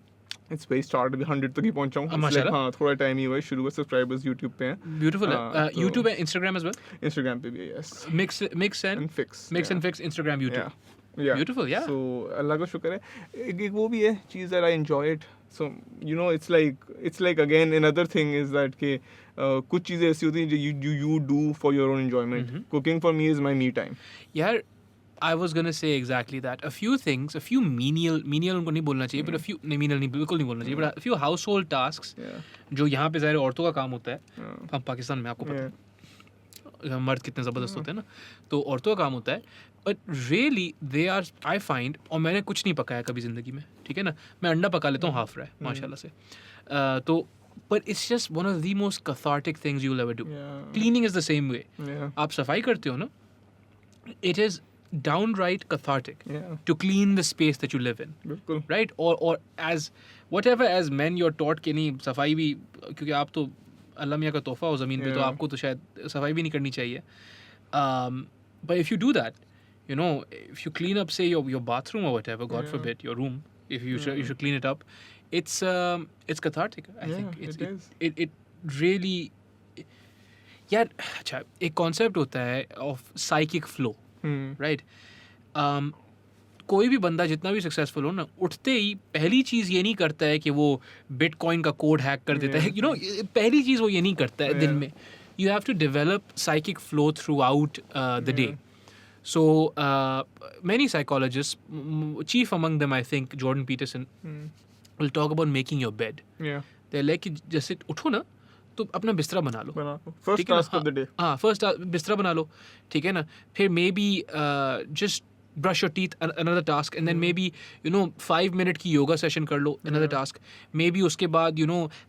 It's very start अभी 100 तक ही पहुंचा हूँ. माशाल्लाह. हाँ, थोड़ा टाइम ही हुआ है, शुरू हुआ, सब्सक्राइबर्स यूट्यूब पे हैं, Beautiful. तो- YouTube and Instagram as well. Instagram पे भी है, yes, Mix and and fix. and Fix Instagram, YouTube. Yeah. Beautiful, yeah. So अल्लाह का शुक्र है. एक वो भी है चीज़ that I enjoy it. So you know it's like again another thing is that कि कुछ चीज़ें ऐसी होती हैं जो you do for your own enjoyment. Mhm. Cooking for me is my me time. Yeah, I was gonna say exactly that. A few things, a few menial उनको नहीं बोलना चाहिए, but a few नहीं menial नहीं बिल्कुल नहीं बोलना चाहिए, but a few household tasks Yeah. जो यहाँ पे ज़ाहिर औरतों का काम होता है. Yeah. हम पाकिस्तान में आपको पता Yeah. है मर्द कितने ज़बरदस्त होते हैं ना, तो औरतों का काम होता है. But really they are, I find, और मैंने कुछ नहीं पकाया कभी ज़िंदगी में, ठीक है ना, मैं अंडा पका लेता हूँ हाफ फ्राई माशाल्लाह से, तो but it's just one of the most cathartic things you will ever do. Yeah. Cleaning is the same way. Yeah. आप सफाई करते हो ना, it is downright cathartic Yeah. to clean the space that you live in, बिल्कुल. right? Or as whatever as men you're taught कि नहीं सफाई भी, क्योंकि आप तो अल्लाह मियाँ का तोहफा हो ज़मीन पे, तो Yeah. आपको तो शायद सफाई भी नहीं करनी चाहिए. But if you do that, you know, if you clean up, say your bathroom or whatever, God Yeah. forbid, your room, if you should, you Yeah. should clean it up. It's cathartic. I Yeah, think it is. it really. यार अच्छा एक concept होता है of psychic flow, Hmm. Right? कोई भी बंदा जितना भी सक्सेसफुल हो ना, उठते ही पहली चीज़ ये नहीं करता है कि वो बिटकॉइन का कोड हैक कर देता है, Yeah. यू नो, पहली चीज़ वो ये नहीं करता है दिन Yeah. में. You have to develop psychic flow throughout the day. So many psychologists, chief among them I think Jordan Peterson, Hmm. will talk about making your bed. Yeah. They're like कि जैसे उठो ना तो अपना बिस्तरा बना लो, बना फर्स्ट ठीक है ना? Task of the day. हाँ, फर्स्ट बिस्तरा बना लो, ठीक है ना, फिर maybe just brush your teeth, another task, and then maybe 5 minute की योगा सेशन कर लो, अनदर टास्क, मे बी उसके बाद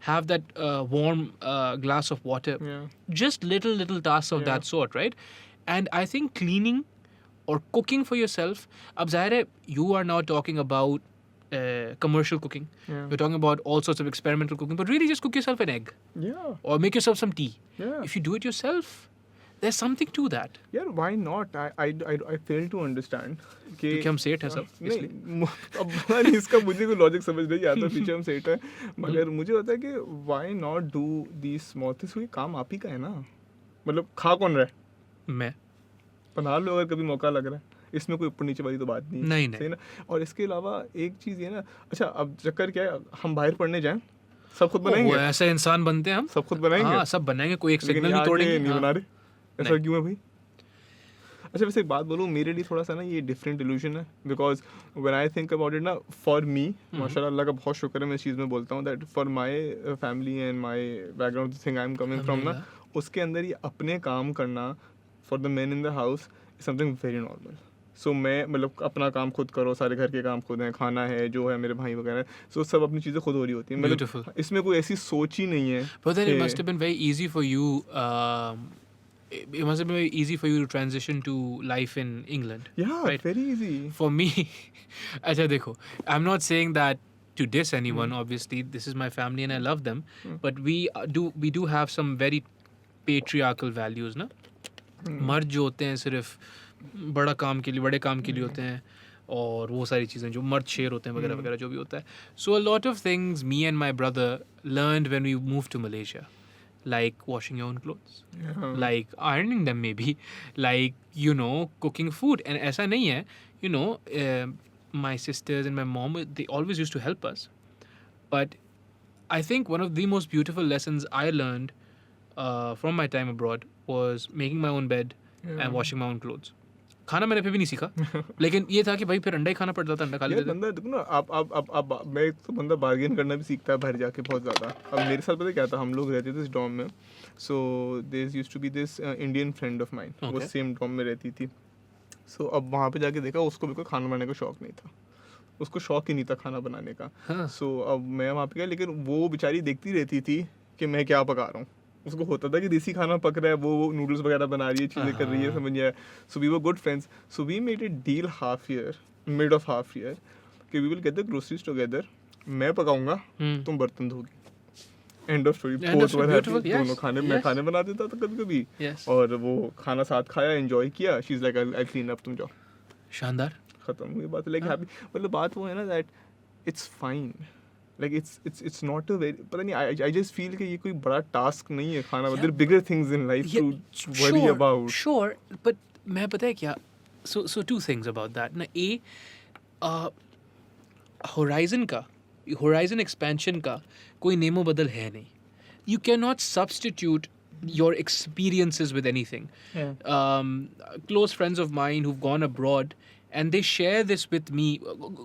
have that warm glass of water. Yeah. Just little tasks of Yeah. that sort, right? And I think cleaning or cooking for yourself, ab zahir hai, you are now talking about commercial cooking. Yeah. You're talking about all sorts of experimental cooking, but really just cook yourself an egg Yeah. or make yourself some tea. Yeah. If you do it yourself, there's something to that. यार why not? I fail to understand कि क्योंकि हम सेठ हैं सब, इसलिए. नहीं अब पता नहीं इसका मुझे कोई लॉजिक समझ नहीं आता, पीछे हम सेट है, मगर मुझे होता है कि why not do these small things? ये काम आप ही का है ना, मतलब खा कौन रहा है, मैं बना लो अगर कभी मौका लग रहा है, इसमें कोई ऊपर नीचे वाली तो बात नहीं है. नहीं, नहीं. सही ना. और इसके अलावा एक चीज़ ये ना, अच्छा अब चक्कर क्या है, हम बाहर पढ़ने जाएं सब खुद वो बनाएंगे, ऐसे इंसान बनते हैं हम. सब खुद बनाएंगे, हाँ, सब बनाएंगे, कोई एक लेकिन सिग्नल यहाँ नहीं के तोड़ेंगे. नहीं हाँ. बना रहे, ऐसा नहीं. क्यों है भाई? अच्छा वैसे एक बात बोलूँ, मेरे लिए थोड़ा सा ना ये डिफरेंट इल्यूजन है, because when I think about it ना, फॉर मी माशाल्लाह अल्लाह का बहुत शुक्र है, मैं इस चीज़ में बोलता हूँ that for my family and my background, the thing I am coming from ना, उसके अंदर ये अपने काम करना for the man in the house is something very normal. So मैं मतलब अपना काम खुद करो, सारे घर के काम खुद हैं, खाना है जो है, मेरे भाई वगैरह, सो सब अपनी चीज़ें खुद हो रही होती हैं, Beautiful. मतलब इसमें कोई ऐसी सोच ही नहीं है. But then it कि- must have been very easy for you. It must have been very easy for you to transition to life in England. Yeah, right? very easy. For me, अच्छा देखो, I'm not saying that to diss anyone. Obviously, this is my family and I love them. But we do have some very patriarchal values, ना? मर्द जो होते हैं सिर्फ बड़े काम के लिए होते हैं, और वो सारी चीज़ें जो मर्द शेर होते हैं वगैरह वगैरह जो भी होता है. So a lot of things me and my brother learned when we moved to Malaysia, like washing your own clothes, Yeah. like ironing them maybe, like cooking food. And ऐसा नहीं है, my sisters and my mom, they always used to help us. But I think one of the most beautiful lessons I learned from my time abroad was making my own bed Yeah. and washing my own clothes. खाना मैंने फिर भी नहीं सीखा, लेकिन ये था कि भाई फिर अंडा ही खाना पड़ता था, अंडा खा यार लेते थे। बंदा देखो ना, आप मैं एक तो बंदा बार्गेन करना भी सीखता है बाहर जाके बहुत ज़्यादा। अब मेरे साथ पता है क्या था, हम लोग रहते थे इस डॉम में, so there used to be this Indian friend of mine, वो Okay. सेम डॉम में रहती थी। सो अब वहाँ पे जाके देखा, उसको बिल्कुल खाना बनाने का शौक नहीं था, उसको शौक ही नहीं था खाना बनाने का। हाँ। सो अब मैं वहाँ पे गया, लेकिन वो बेचारी देखती रहती थी कि मैं क्या पका रहा हूँ। उसको होता था कि देसी खाना पक रहा है, वो नूडल्स वगैरह बना रही है, चीज़ें कर रही है, हाँ। समझ गया। So we were good friends, so we made a deal half year, mid of half year, कि we will get the groceries together, मैं पकाऊंगा, हम्म। तुम बर्तन धोगी। End of story, End of both story, were happy. beautiful, yes, दोनों खाने, मैं yes. खाने बना देता था कभी कभी, Yes. और वो खाना साथ खाया, एंजॉय किया। She is like I clean up, तुम जाओ, शानदार। खत्म हुई बात। लाइक हाँ। हैप्पी, मतलब बात वो है ना that it's fine, like it's not a very, पता नहीं, आई जस्ट फील कि ये कोई बड़ा टास्क नहीं है खाना, Yeah. There bigger things in life to worry about. Sure, but मैं पता है क्या, so two things about that ना, horizon expansion का कोई नेमो बदल है नहीं. You cannot substitute your experiences with anything. Close friends of mine who've gone abroad and they share this with me,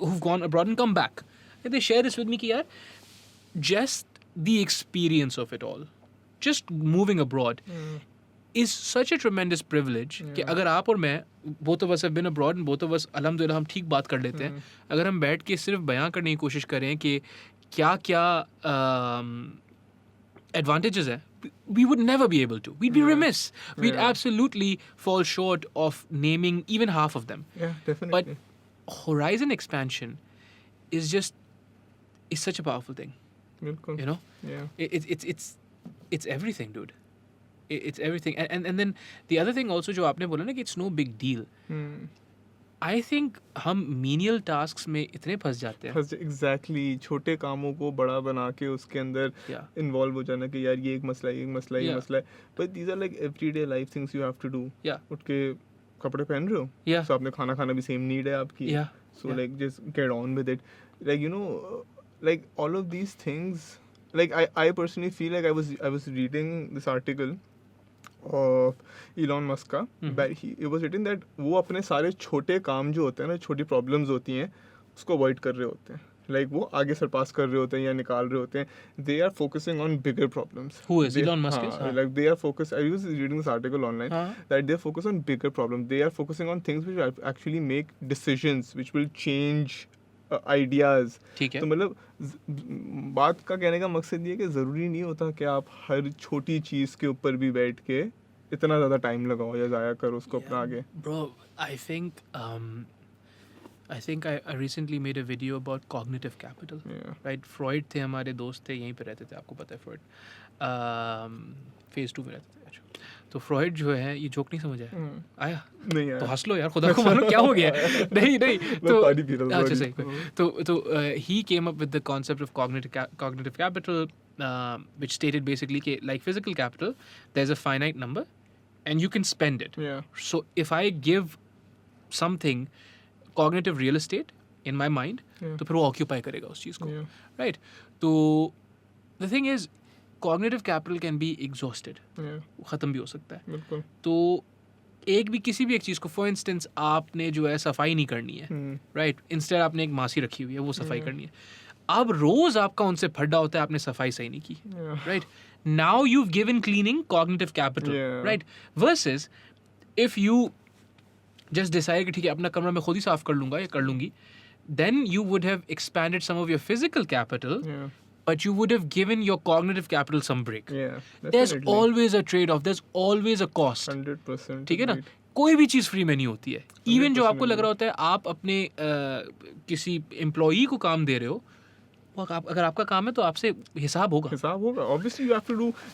who've gone abroad and come back, and they share this with me कि यार, just the experience of it all, just moving abroad is such a tremendous privilege कि अगर आप और मैं, both of us have been abroad and both of us अल्हम्दुलिल्लाह हम ठीक बात कर लेते हैं, अगर हम बैठ के सिर्फ बयां करने की कोशिश करें कि क्या क्या advantages हैं, we would never be able to. We'd be remiss. We'd Yeah. absolutely fall short of naming even half of them. Yeah, definitely. But horizon expansion is such a powerful thing, बिल्कुल, you know? yeah. It's everything, dude. It's everything. And then the other thing also जो आपने बोला ना कि it's no big deal. I think हम menial tasks में इतने फंस जाते हैं. एग्जैक्टली, छोटे कामों को बड़ा बना के उसके अंदर Yeah. इन्वॉल्व हो जाना कि यार ये एक मसला है, ये एक मसला है, ये Yeah. मसला है, but these are like everyday life things you have to do. Yeah. उठ के कपड़े पहन रहे हो, Yeah. सो आपने खाना खाना भी सेम नीड है आपकी, Yeah. So Yeah. Like just get on with it, like you know, like all of these things, like I personally feel like I was reading this article of Elon Musk का, that it was written that वो अपने सारे छोटे काम जो होते हैं ना, छोटी प्रॉब्लम्स होती हैं, उसको अवॉइड कर रहे होते हैं, लाइक वो आगे सरपास कर रहे होते हैं या निकाल रहे होते हैं, they are focusing on bigger problems. Who is? They- Elon Musk is? हाँ, like they are focused, I was reading this article online, हाँ. that they are focused on bigger problems, they are focusing on things which actually make decisions which will change ideas. ठीक है. तो मतलब बात का कहने का मकसद ये है कि ज़रूरी नहीं होता कि आप हर छोटी चीज़ के ऊपर भी बैठ के इतना ज़्यादा टाइम लगाओ या ज़ाया करो उसको अपना आगे। Bro, I think I recently made a video about cognitive capital. Yeah. Right? Freud थे हमारे दोस्त थे, यहीं पे रहते थे, आपको पता है Freud. Phase 2 में रहते थे. तो फ्रॉइड जो है, ये जोक नहीं समझ आया? आया? नहीं तो यार, हंस लो यार, खुदा को मानो क्या हो गया? नहीं तो पानी पी रहा था, अच्छा sorry. सही. तो he came up with the concept of cognitive capital, which stated basically कि like physical capital, there's a finite number and you can spend it. Yeah. So if I give something cognitive real estate in my mind, Yeah. तो फिर वो occupy करेगा उस चीज़ को, Yeah. right? तो the thing is, cognitive capital can be exhausted. Yeah. वो ख़त्म भी हो सकता है. बिल्कुल। तो किसी भी एक चीज़ को, फॉर इंस्टेंस आपने जो है सफाई नहीं करनी है, राइट, इंस्टेड आपने एक मासी रखी हुई है, वो सफाई करनी है. अब रोज आपका उनसे फड्डा होता है, आपने सफाई सही नहीं की, Yeah. Right. Now you given cleaning cognitive capital, Yeah. Right, versus if you just decide कि ठीक है अपना कमरा मैं खुद ही साफ कर लूंगा या कर लूंगी, then you would have expanded some of your physical capital, Yeah. but you would have given your cognitive capital some break. Yeah. There's Definitely. always a trade-off, there's always a cost. 100%. ठीक है ना, agreed. कोई भी चीज़ free में नहीं होती है. Even जो 100% आपको लग रहा होता है आप अपने किसी एम्प्लॉई को काम दे रहे हो, वो अगर आपका काम है तो आपसे हिसाब होगा. हिसाब होगा, obviously you have to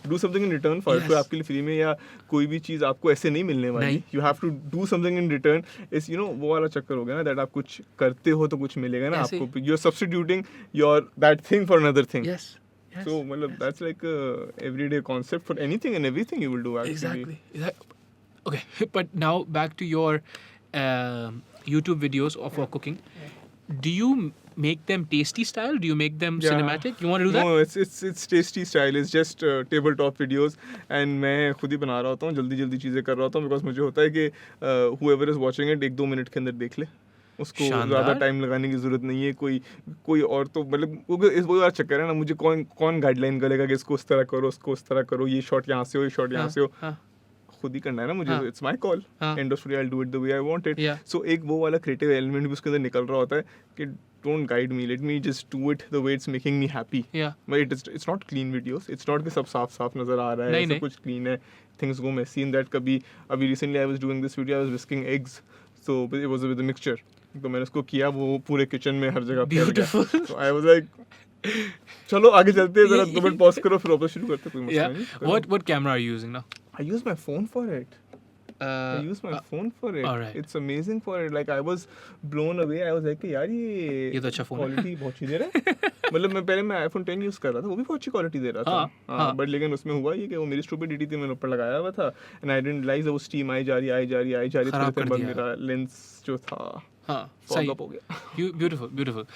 do something in return for Yes. कोई आपके लिए फ्री में या कोई भी चीज़ आपको ऐसे नहीं मिलने वाली, नहीं. You have to do something in return. इस यू नो वो वाला चक्कर हो गया ना, दैट आप कुछ करते हो तो कुछ मिलेगा ना ऐसे. आपको, you are substituting your that thing for another thing. Yes. Yes. So मतलब that's like a everyday concept for anything and everything you will do actually. Exactly. Okay, but now back to your YouTube videos of cooking. Do you make them tasty style? Do you make them Yeah. cinematic? You want to do that? No, it's tasty style. It's just tabletop videos, and मैं खुद ही बना रहा होता हूँ, जल्दी चीज़ें कर रहा होता हूँ, because मुझे होता है कि whoever is watching it 1-2 minute के अंदर देख ले, उसको ज़्यादा शानदार। टाइम लगाने की ज़रूरत नहीं है। कोई और तो मतलब क्योंकि इस वो वाला चक्कर है ना, मुझे कौन गाइडलाइन करेगा कि इसको इस तरह करो, उसको उस तरह करो, ये शॉट यहाँ से हो, ये शॉट यहाँ से हो, हाँ, खुद ही करना है ना मुझे। हाँ। इट्स माय कॉल, हाँ। And of story, I will do it the way I want it. Yeah. सो एक वो वाला क्रिएटिव एलिमेंट भी उसके अंदर निकल रहा होता है कि don't guide me, let me just do it the way it's making me happy. yeah. But it's not clean videos. It's not कि सब साफ नजर आ रहा है, नहीं, सब नहीं। कुछ clean है, things go messy in that। अभी recently I was doing this video, I was whisking eggs, so it was with a mixture, तो मैंने उसको किया, वो पूरे किचन में हर जगह फैल गया। Beautiful. So I was like, चलो आगे चलते हैं, जरा 2 मिनट पॉज करो, फिर वापस शुरू करते हैं, कोई मसला Yeah. नहीं, करो। What camera are you using now? I use my phone for it. I use my phone for it. alright. It's amazing for it. Like I was blown away. I was like कि यार ये तो अच्छा phone है। Quality बहुत अच्छी दे रहा है। मतलब मैं iPhone 10 यूज कर रहा था, वो भी बहुत अच्छी क्वालिटी दे रहा था। हाँ। बट लेकिन उसमें हुआ ये कि वो मेरी स्टूपिडिटी थी, मैंने ऊपर लगाया हुआ था, एंड आई डिडंट रियलाइज वो स्टीम आई जा रही खराब थोड़े कर बाद दिया। मेरा लेंस जो था हाँ, फॉग सही। अप हो गया। Beautiful.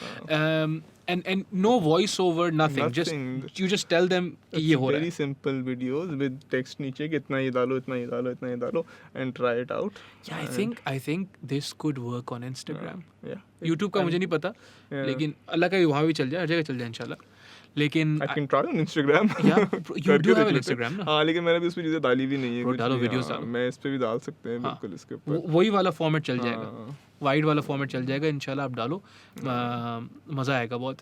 And no voiceover, nothing. Just Nothing. you just tell them कि ये हो रहा वेरी है. सिंपल वीडियोस विद टेक्स्ट नीचे कि इतना ये डालो, इतना ये डालो, इतना ये डालो, and try it out. Yeah, I think this could work on Instagram. Yeah. YouTube का मुझे नहीं पता, Yeah. लेकिन अल्लाह का वहाँ भी चल जाए, हर जगह चल जाए इंशाल्लाह. लेकिन I can try on Instagram. Yeah, you करके do have देख an लेते हैं। Instagram ना? हाँ, लेकिन मैंने भी उसमें चीज़ें डाली भी नहीं है। Bro, कुछ डालो, भी, videos हाँ, डालो। मैं इस पे भी डाल सकते हैं हाँ। बिल्कुल इसके ऊपर। वही वाला फॉर्मेट चल जाएगा, हाँ। वाइड वाला फॉर्मेट चल जाएगा इंशाल्लाह. आप डालो, मज़ा आएगा बहुत.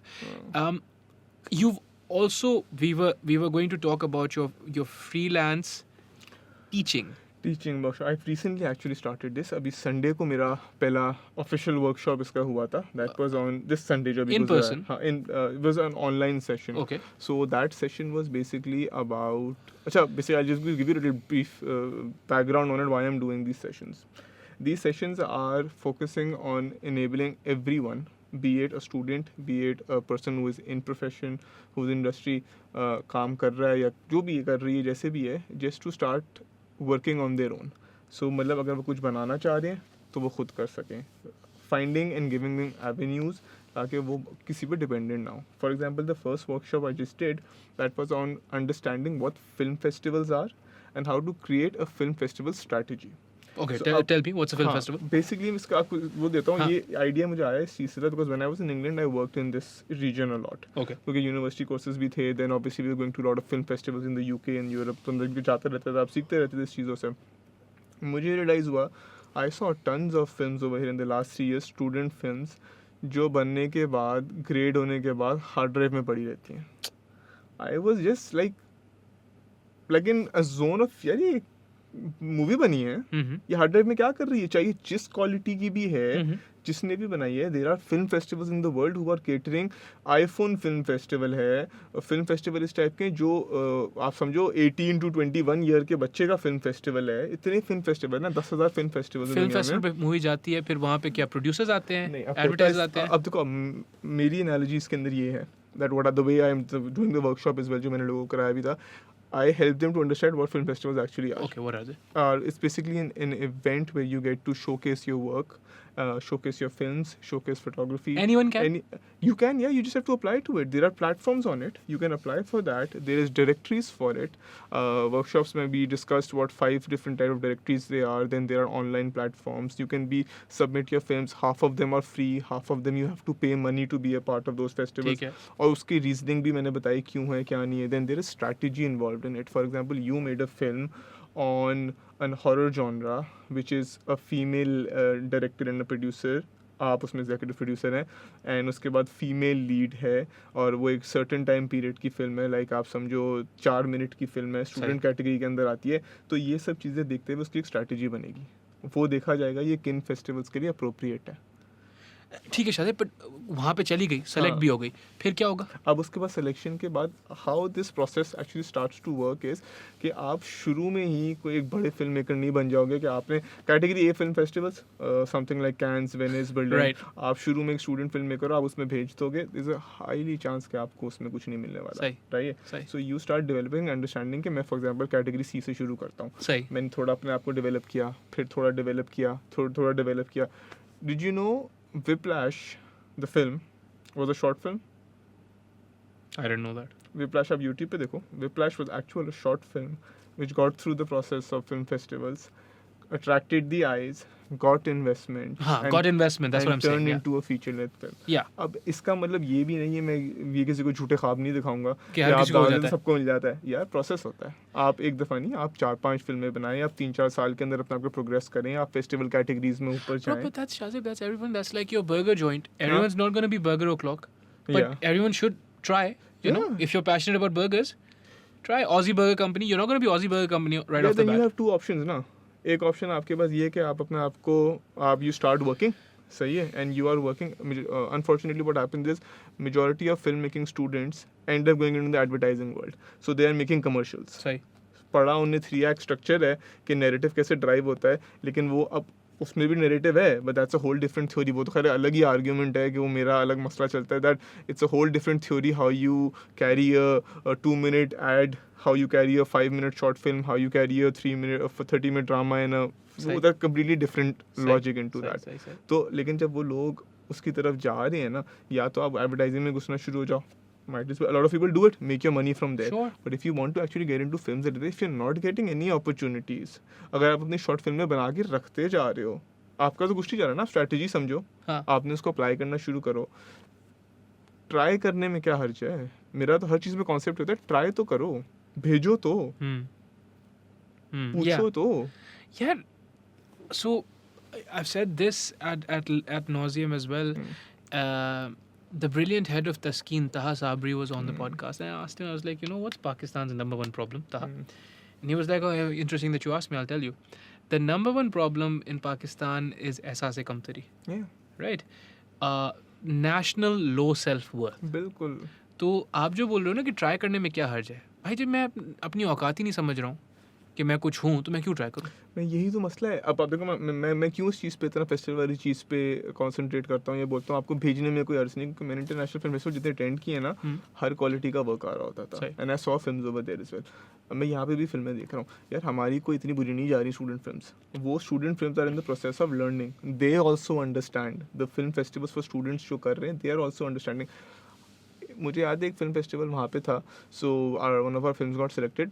You've also we were going to talk about your freelance teaching. Teaching workshop, I recently actually started this. अभी संडे को मेरा पहला ऑफिशियल वर्कशॉप इसका हुआ था। That was on this Sunday जो अभी In गुजरा है। person? हाँ, it was an online session. Okay. So that session was basically about, basically I'll just give you a little brief background on it, why I'm doing these sessions. These sessions are focusing on enabling everyone, be it a student, be it a person who is in profession, who's in industry, काम कर रहा है या जो भी कर रही है, जैसे भी है, just to start working on their own. So मतलब अगर वो कुछ बनाना चाह रहे हैं तो वो खुद कर सकें, finding and giving them avenues ताकि वो किसी पे डिपेंडेंट ना हो. For example the first workshop I just did, that was on understanding what film festivals are and how to create a film festival strategy. Okay, So, tell me what's a film festival? Basically मैं इसका आपको वो देता हूँ. हाँ. ये idea मुझे आया इस चीज़ से था because when I was in England I worked in this region a lot. Okay. क्योंकि यूनिवर्सिटी कोर्सेज भी थे, then obviously we were going to lot of film festivals in the UK and Europe. तो हम जाते रहते थे, आप सीखते रहते थे इस चीज़ों से. मुझे रियलाइज़ हुआ I saw tons of films over here in the last 3 years, student films जो बनने के बाद, ग्रेड होने के बाद हार्ड ड्राइव में पड़ी रहती हैं. I was just like in a zone of, यार ये मूवी बनी है, Mm-hmm. ये हार्ड ड्राइव में क्या कर रही है, चाहिए जिस क्वालिटी की भी है, Mm-hmm. जिसने भी बनाई है. There are film festivals in the world who are catering. IPhone film festival है, फिल्म फेस्टिवल इस टाइप के जो आप समझो 18 to 21 ईयर के बच्चे का फिल्म फेस्टिवल है. इतने फिल्म फेस्टिवल ना, 10,000 फिल्म फेस्टिवल फिल्म फेस्टिवल पे मूवी जाती है, फिर वहाँ पे क्या प्रोड्यूसर्स आते हैं, नहीं, एडवर्टाइजर्स आते हैं? अब देखो, मेरी एनालॉजी इसके अंदर ये है that what are the way I am doing the workshop as well, जो मैंने लोगों को कराया भी था. I help them to understand what film festivals actually are. Okay, what are they? It's basically an event where you get to showcase your work, showcase your films, showcase photography. Anyone can? You can, yeah. You just have to apply to it. There are platforms on it. You can apply for that. There is directories for it. Workshops may be discussed what 5 different type of directories they are. Then there are online platforms. You can submit your films. Half of them are free. Half of them you have to pay money to be a part of those festivals. ठीक है. और उसकी reasoning भी मैंने बताई क्यों है क्या नहीं है. Then there is strategy involved in it. For example, you made a film on an horror genre, which is a female director and a producer. आप उसमें एग्जीक्यूटिव प्रोड्यूसर हैं, एंड उसके बाद फीमेल लीड है, और वो एक सर्टेन टाइम पीरियड की फिल्म है, लाइक आप समझो 4 मिनट की फिल्म है, स्टूडेंट कैटेगरी के अंदर आती है. तो ये सब चीज़ें देखते हुए उसकी एक स्ट्रैटेजी बनेगी. वो देखा जाएगा ये किन फेस्टिवल्स के लिए अप्रोप्रिएट है. ठीक है शायद, बट वहाँ पे चली गई, सेलेक्ट हाँ. भी हो गई, फिर क्या होगा? अब उसके बाद सिलेक्शन के बाद how this process actually starts to work is कि आप शुरू में ही कोई एक बड़े फिल्म मेकर नहीं बन जाओगे कि आपने category A film festivals something like cans, Venice, Berlin, Right. आप शुरू में एक स्टूडेंट फिल्म मेकर हो, आप उसमें भेज दोगे, इज अ हाईली चांस कि आपको उसमें कुछ नहीं मिलने वाला. सही. Right. So you start developing understanding कि मैं फॉर एग्जाम्पल कैटेगरी सी से शुरू करता हूँ. सही. मैंने थोड़ा अपने आप को डेवलप किया, फिर थोड़ा डेवलप किया, थोड़ा डेवलप किया. Did you know Whiplash, the film, was a short film. I didn't know that. Whiplash आप YouTube पे देखो. Whiplash was actually a short film which got through the process of film festivals, attracted the eyes, got investment, हाँ, got investment. That's what I'm and turned saying. Yeah. into a feature-length film. Yeah. अब इसका मतलब ये भी नहीं है, मैं ये किसी को झूठे ख्वाब नहीं दिखाऊंगा कि हर आप किसी को हो डाल जाता दें है। सबको मिल जाता है. यार प्रोसेस होता है. आप एक दफ़ा नहीं, आप 4-5 फिल्में बनाएं, आप 3-4 साल के अंदर अपने आप को प्रोग्रेस करें, आप फेस्टिवल कैटेगरीज में ऊपर Bro, जाएं. but that's Shazib, that's everyone. That's like your burger joint. Everyone's not going to be burger o'clock. But Yeah. everyone should try. You know, Yeah. if you're passionate about burgers, try Aussie Burger Company. You're not going to be Aussie Burger Company right Yeah, off the then you bat. have two options ना. एक option आपके पास ये है कि आप अपने आप को आप यू स्टार्ट वर्किंग, सही है, and you are working. Unfortunately what happens is majority of film making students end up going into the advertising world, so they are making commercials. सही. पढ़ा उन्हें 3 एक्ट स्ट्रक्चर है कि नैरेटिव कैसे drive होता है, लेकिन वो अब उसमें भी नैरेटिव है, but that's a whole different theory. वो तो खैर अलग ही आर्ग्यूमेंट है कि वो मेरा अलग मसला चलता है, that it's a whole different theory how you carry a 2-minute ad, how you carry a 5-minute short film, how you carry a 30-minute drama in a, सही. so that's completely different logic into सही, that. सही, सही. तो लेकिन जब वो लोग उसकी तरफ जा रहे हैं ना, या तो आप एडवर्टाइजिंग में घुसना शुरू हो जाओ. Might as well, a lot of people do it, make your money from there. Sure. But if you want to actually get into films, if you're not getting any opportunities, अगर आप अपनी short film में बना के रखते जा रहे हो, आपका तो कुछ नहीं जा रहा ना. स्ट्रैटेजी समझो, हाँ. आपने उसको अप्लाई करना शुरू करो. ट्राई करने में क्या हर्ज है. मेरा तो हर चीज़ में कॉन्सेप्ट होता है, ट्राई तो करो, भेजो तो, Yeah. पूछो तो. Yeah. So I've said this at nauseum as well. The brilliant head of Taskeen, Taha Sabri, was on the podcast, and I asked him, I was like, you know, what's Pakistan's number one problem, Taha? And he was like, oh, interesting that you asked me, I'll tell you. The number one problem in Pakistan is ehsaas kamtari, Yeah, right? National low self-worth. बिल्कुल. तो आप जो बोल रहे हो ना कि try करने में क्या हर्ज है, भाई जब मैं अपनी औकात ही नहीं समझ रहा हूँ कि मैं कुछ हूँ, तो मैं क्यों ट्राई करूँ? मैं यही तो मसला है. अब आप देखो, मैं क्यों इस चीज़ पे इतना फेस्टिवल वाली चीज़ पे कंसंट्रेट करता हूँ, ये बोलता हूँ आपको भेजने में कोई अर्ज नहीं, क्योंकि मैंने इंटरनेशनल फिल्म फेस्टिवल जितने अटेंड किए ना, हर क्वालिटी का वर्क आ रहा होता था. सही. And I saw films over there as well. मैं यहाँ पे भी फिल्में देख रहा हूँ यार, हमारी कोई इतनी बुरी नहीं जा रही स्टूडेंट फिल्म्स. वो student films are in the process of learning. They also understand the film festivals for students जो कर रहे हैं, दे आर ऑल्सो अंडरस्टैंडिंग. मुझे याद है एक फिल्म फेस्टिवल वहाँ पे था, so one of our films got selected.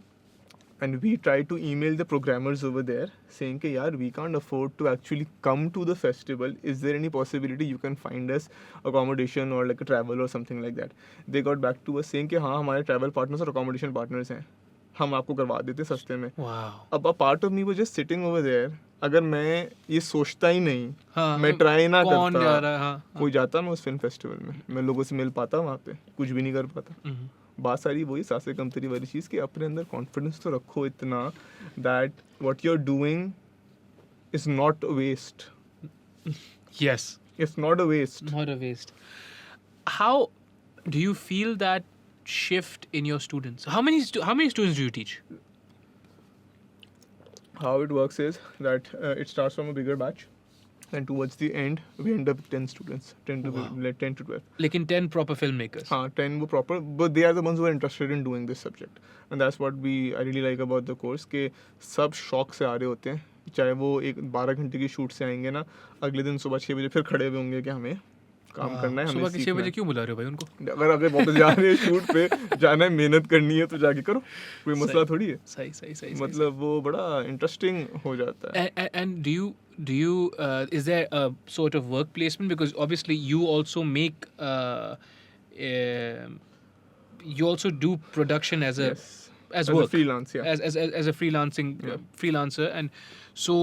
And we tried to email the programmers over there saying कि यार we can't afford to actually come to the festival. Is there any possibility you can find us accommodation or like a travel or something like that? They got back to us saying कि हाँ हमारे travel partners और accommodation partners हैं, हम आपको करवा देते सस्ते में. Wow. अब a part of me was just sitting over there. अगर मैं ये सोचता ही नहीं, हाँ, मैं ट्राई ना कौन जा करता, रहा है? हाँ, कोई जाता मैं उस फिल्म फेस्टिवल में, मैं लोगों से मिल पाता वहाँ पे, कुछ भी नहीं कर पाता. हाँ. बात सारी वही सासे कमतरी वाली चीज़ कि अपने अंदर कॉन्फिडेंस तो रखो इतना that what you are doing is not a waste. Yes. It's not a waste. Not a waste. How do you feel that shift in your students? How many students do you teach? How it works is that it starts from a bigger batch and towards the end we end up with 10 students, 10 to Wow. 10 to 12. Lekin 10 proper filmmakers. हाँ 10 वो proper, but they are the ones who are interested in doing this subject, and that's what I really like about the course कि सब शौक से आ रहे होते हैं. चाहे वो एक 12 घंटे की शूट से आएंगे ना, अगले दिन सुबह 6 बजे फिर खड़े हुए होंगे कि हमें काम करना है, हमें सुबह के 6 सीखना बजे है. क्यों बुला रहे हो भाई उनको? अगर आप वापस जा रहे हैं शूट पे, जाना है, मेहनत करनी है तो जाके करो, कोई मसला थोड़ी है. सही. मतलब वो बड़ा इंटरेस्टिंग हो जाता है. And do you is there a sort of work placement, because obviously you also make you also do production as a Yes. as As a work freelance, yeah. as a freelancing Yeah. freelancer, and so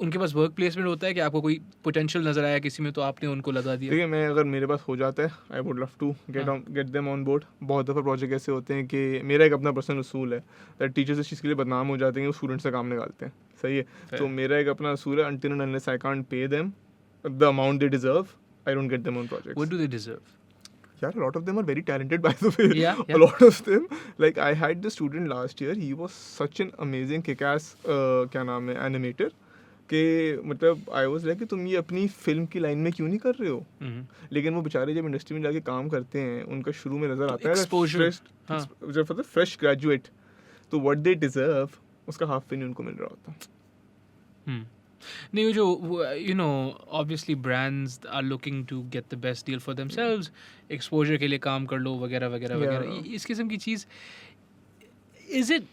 उनके पास work placement होता है कि आपको कोई potential नजर आया किसी में तो आपने उनको लगा दिया? देखिए मैं अगर मेरे पास हो जाता है, आई वुड लव टू हाँ. Get them on board. बहुत दफ़ा प्रोजेक्ट ऐसे होते हैं कि मेरा एक अपना पर्सनल उसूल है दैट टीचर्स इस चीज़ के लिए बदनाम हो जाते हैं कि वो स्टूडेंट से काम निकालते हैं. सही है. तो मेरा एक अपना उसूल है, until and unless I can't pay them the amount they deserve, I don't get them on projects. What do they deserve? Yeah, a lot of them are very talented, by the way. Yeah. A lot of them. Like I had the student last year. He was such an amazing kick-ass क्या नाम है animator कि मतलब आई was like कि तुम ये अपनी film की लाइन में क्यों नहीं कर रहे हो. लेकिन वो बेचारे जब इंडस्ट्री में जाके काम करते हैं, उनका शुरू में नजर आता है exposure. हाँ. जब फ्रेश ग्रेजुएट, तो व्हाट दे डिजर्व उसका हाफ पे नहीं उनको मिल रहा होता. नहीं वो जो you know obviously brands are looking to get the best deal for themselves, exposure के लिए काम कर लो वगैरह वगैरह वगैरह, Yeah. इस किस्म की चीज़. Is it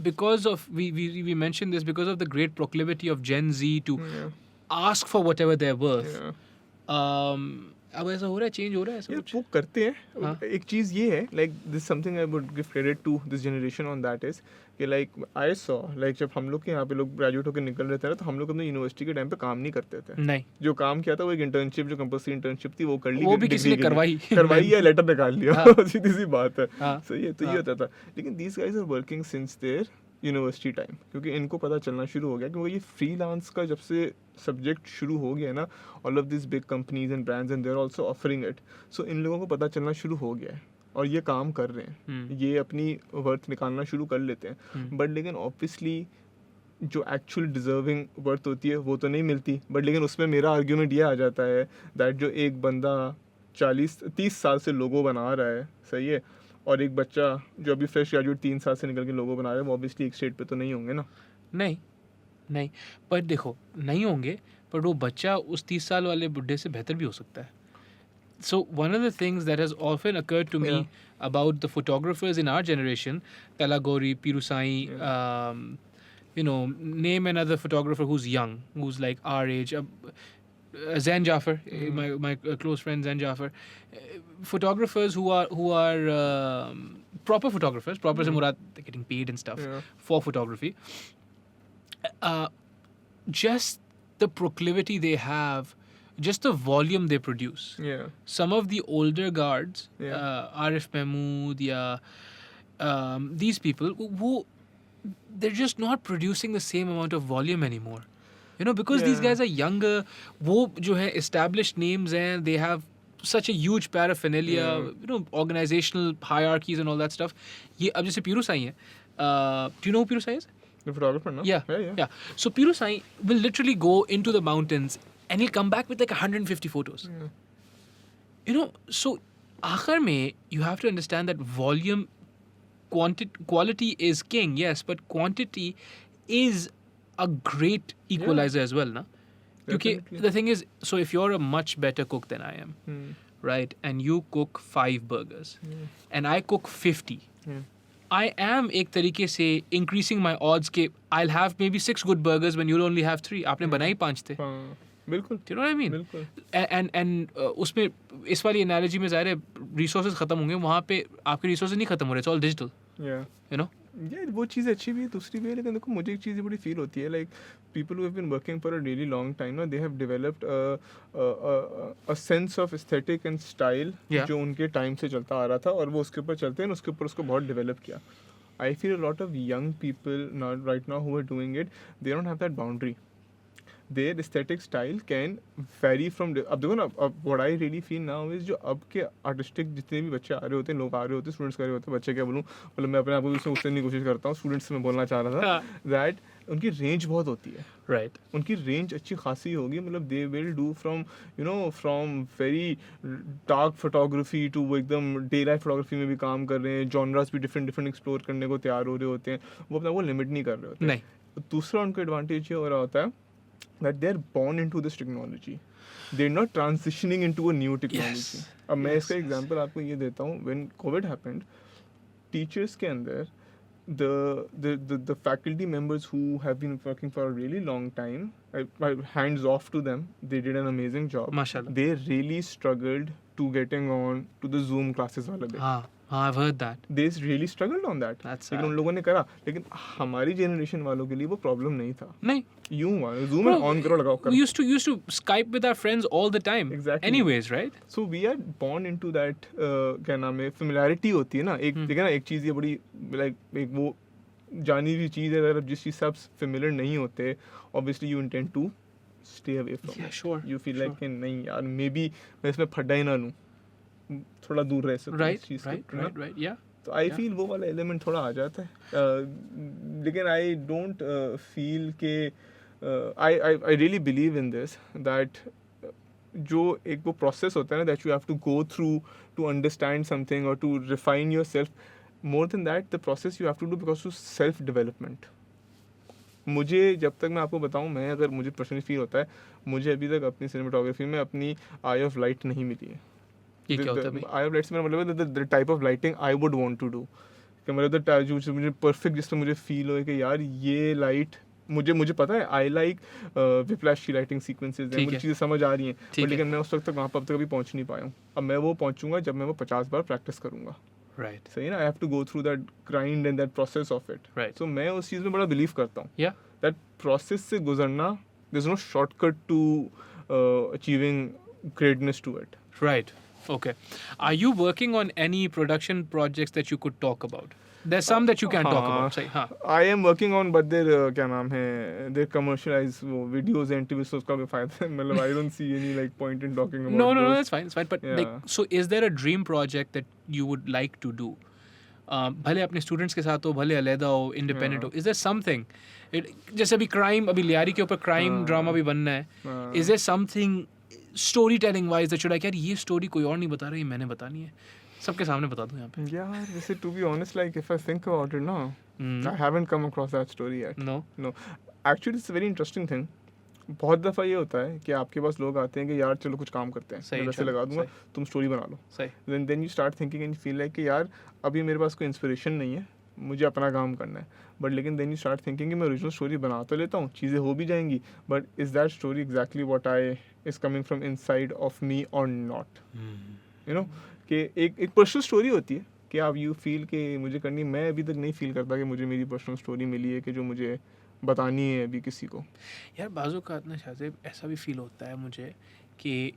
because of we mentioned this because of the great proclivity of Gen Z to Yeah. ask for whatever they're worth? Yeah. अब ऐसा हो रहा है, चेंज हो रहा है ऐसा यार कुछ? वो करते हैं. हाँ. एक चीज़ ये है, like this something I would give credit to this generation on that is कि लाइक आई सॉ लाइक जब हम लोग के यहाँ पे लोग ग्रेजुएट होकर निकल रहे थे ना, तो हम लोग अपने यूनिवर्सिटी के टाइम पे काम नहीं करते थे. नहीं, जो काम किया था वो एक इंटर्नशिप, जो कंपल्सरी इंटर्नशिप थी वो कर ली, वो भी किसी ने degree के लिए. करवाई. या लेटर निकाल लिया. हाँ. सीधी सी बात है. हाँ. सही है. तो ये हाँ. होता था. लेकिन these guys are working since their university time, क्योंकि इनको पता चलना शुरू हो गया क्योंकि ये फ्रीलांस का जब से सब्जेक्ट शुरू हो गया ना, all of this big companies and brands and they are also offering it. So इन लोगों को पता चलना शुरू हो गया है और ये काम कर रहे हैं. ये अपनी वर्थ निकालना शुरू कर लेते हैं. बट लेकिन ऑब्वियसली जो एक्चुअल डिजर्विंग वर्थ होती है वो तो नहीं मिलती. बट लेकिन उसमें मेरा आर्ग्यूमेंट ये आ जाता है दैट जो एक बंदा 40-30 साल से लोगो बना रहा है, सही है, और एक बच्चा जो अभी फ्रेश ग्रेजुएट 3 साल से निकल के लोगो बना रहा है, वो ऑब्वियसली एक स्टेट पे तो नहीं होंगे ना. नहीं, नहीं, पर देखो नहीं होंगे, पर वो बच्चा उस 30 साल वाले बुड्ढे से बेहतर भी हो सकता है. So one of the things that has often occurred to me about the photographers in our generation, Talagori, Pirusai, you know, name another photographer who's young, who's like our age. Zain Jafar, my close friend Zain Jafar, photographers who are proper photographers. Proper se murad, they're getting paid and stuff for photography. Just the proclivity they have, just the volume they produce. Yeah. Some of the older guards, Yeah. Arif Mahmood, these people, who they're just not producing the same amount of volume anymore. You know, because these Yeah. guys are younger. वो जो है established names हैं, they have such a huge paraphernalia, you know, organizational hierarchies and all that stuff. ये अब जैसे Piru Sai है, do you know who Piru Sai is? The photographer, no? Yeah. So Piru Sai will literally go into the mountains and he'll come back with like 150 photos. Yeah. You know, so आखिर में you have to understand that volume, quality is king, yes, but quantity is a great equalizer as well, na? Because Definitely. the thing is, so if you're a much better cook than I am, right, and you cook 5 burgers, and I cook 50, I am एक तरीके से increasing my odds के I'll have maybe 6 good burgers when you'll only have 3. आपने बनाई 5 थे. हाँ, बिल्कुल. Do you know what I mean? बिल्कुल. And उसमें इस वाली analogy में ज़ाहिर है resources ख़त्म होंगे, वहाँ पे आपके resources नहीं ख़त्म हो रहे. It's all digital. Yeah. You know? यार वो चीज़ अच्छी भी है, दूसरी भी है, लेकिन देखो मुझे एक चीज़ बड़ी फील होती है, like people who have been working for a really long time ना, they have developed a sense of aesthetic and style जो उनके टाइम से चलता आ रहा था और वो उसके ऊपर चलते हैं, उसके ऊपर उसको बहुत डेवलप किया. I feel a lot of young people right now who are doing it, they don't have that boundary. Their aesthetic style can vary from. अब देखो ना, अब what I really feel now is जो अब के artistic जितने भी बच्चे आ रहे होते हैं, लोग आ रहे होते हैं, स्टूडेंट्स कर रहे होते हैं, बच्चे क्या बोलूँ, मतलब मैं अपने आप को उससे उतरने की कोशिश करता हूँ, स्टूडेंट्स से मैं बोलना चाह रहा था दैट उनकी रेंज बहुत होती है. Right. उनकी रेंज अच्छी खासी होगी, मतलब they will do from you know from very dark photography to वो एकदम डे लाइट फोटोग्राफी में भी काम कर रहे हैं, जॉनरास भी डिफरेंट एक्सप्लोर करने को तैयार हो रहे होते हैं, वो अपना वो लिमिट नहीं कर रहे होते. नहीं. दूसरा उनका एडवांटेज ये हो रहा होता है that they're born into this technology. They're not transitioning into a new technology. Yes. अब मैं Yes, इसका एग्जांपल आपको ये देता हूँ. When COVID happened, teachers के अंदर the faculty members who have been working for a really long time, my hands off to them, they did an amazing job. Mashallah. They really struggled to getting on to the Zoom classes वाला bit. हाँ, I've heard that. They really struggled on that. That's लेकिन sad. उन लोगों ने करा. लेकिन हमारी generation वालों के लिए वो प्रॉब्लम नहीं था. नहीं. यूं हुआ Zoom में ऑन करो लगाओ We used to Skype with our friends all the time. Exactly. Anyways, right? So we are born into that क्या नाम है, familiarity होती है ना. एक देखा ना, एक चीज़ ये बड़ी like एक वो जानी हुई चीज़ है, अगर जिस चीज़ से आप familiar नहीं होते, obviously you intend to stay away from Yeah, it. sure. You feel like कि नहीं यार, maybe मैं इसमें फटा ही ना लूँ, थोड़ा दूर रह सकूँ इस चीज़ से, है ना? Right. Yeah. तो आई फील वो वाला एलिमेंट थोड़ा आ जाता है. लेकिन आई डोंट फील के I really believe in this that जो एक वो प्रोसेस होता है ना, that you have to go through to understand something और to refine yourself, more than that the process you have to do because to self development. मुझे जब तक मैं आपको बताऊं, मैं अगर मुझे पर्सनली फील होता है, मुझे अभी तक अपनी सिनेमाटोग्राफी में अपनी आई ऑफ लाइट नहीं मिली है. ये क्या होता है भाई? आई ऑफ लाइट से मेरा मतलब है the type of lighting I would want to do, कि मतलब जो मुझे परफेक्ट, जिससे मुझे फील हो कि यार ये लाइट मुझे पता है. आई लाइक विप्लैश की लाइटिंग सीक्वेंसेस हैं, ठीक मुझे है. चीज़ें समझ आ रही हैं, ठीक है. लेकिन मैं उस वक्त तक वहाँ पर अब तक अभी पहुँच नहीं पाया हूँ. अब मैं वो पहुँचूंगा जब मैं वो 50 बार प्रैक्टिस करूँगा. राइट. सही ना. I have to go through that grind and that process of it. Right. So मैं उस चीज़ में बड़ा बिलीव करता हूँ. या. दैट प्रोसेस से गुजरना, there is no shortcut to achieving greatness to it. Right. Okay. Are you working on any production projects that you could talk about? There's some that you can talk about. Say, हाँ. I am working on, but there क्या नाम है, देर commercialise वो videos and TV shows का भी फायदा है. मतलब I don't see any like point in talking about. No, that's fine. It's fine. But like, Yeah. so is there a dream project that you would like to do? भले अपने students के साथ हो, भले अलहदा हो, इंडिपेंडेंट हो. Is there something? जैसे अभी क्राइम, अभी लियारी के ऊपर क्राइम ड्रामा भी बनना है. Is there something story telling wise that should, यार ये स्टोरी कोई और नहीं बता रहा, ये मैंने बतानी है, सबके सामने बता दूं यहाँ पे? यार वैसे to be honest, like if I think about it ना, I haven't come across that story yet. No. Actually it's a very interesting thing. बहुत दफ़ा ये होता है कि आपके पास लोग आते हैं कि यार चलो कुछ काम करते हैं, मैं वैसे लगा दूंगा, तुम स्टोरी बना लो. सही. Then you start thinking and feel like कि यार अभी मेरे पास कोई इंस्पिरेशन नहीं है, मुझे अपना काम करना है. बट लेकिन देन यू स्टार्ट थिंकिंग कि मैं ओरिजिनल स्टोरी बना तो लेता हूँ, चीज़ें हो भी जाएंगी, but is that story exactly what I is coming from inside of me और नॉट. यू नो कि एक पर्सनल स्टोरी होती है कि आप यू फील कि मुझे करनी. मैं अभी तक नहीं फील करता कि मुझे मेरी पर्सनल स्टोरी मिली है कि जो मुझे बतानी है अभी किसी को. यार बाजू का इतना शाज़ेब ऐसा भी फील होता है मुझे कि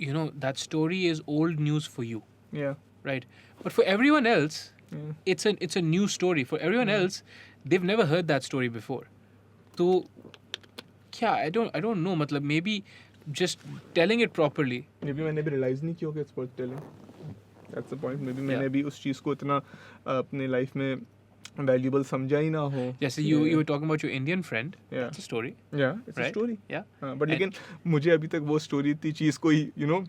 you know that story is old news for you, या right? But for everyone else it's a new story. For everyone else, they've never heard that story before. तो क्या, I don't know, मतलब maybe just telling it properly. May be मैंने भी realise नहीं किया कि it's worth telling. That's the point. May be मैंने भी उस चीज़ को इतना अपने लाइफ में वैल्यूबल समझा ही ना हो. जैसे you were talking about your Indian friend. Yeah. That's a story. या it's a Right? Story. Yeah. But लेकिन मुझे अभी तक वो स्टोरी इतनी चीज़ कोई यू नो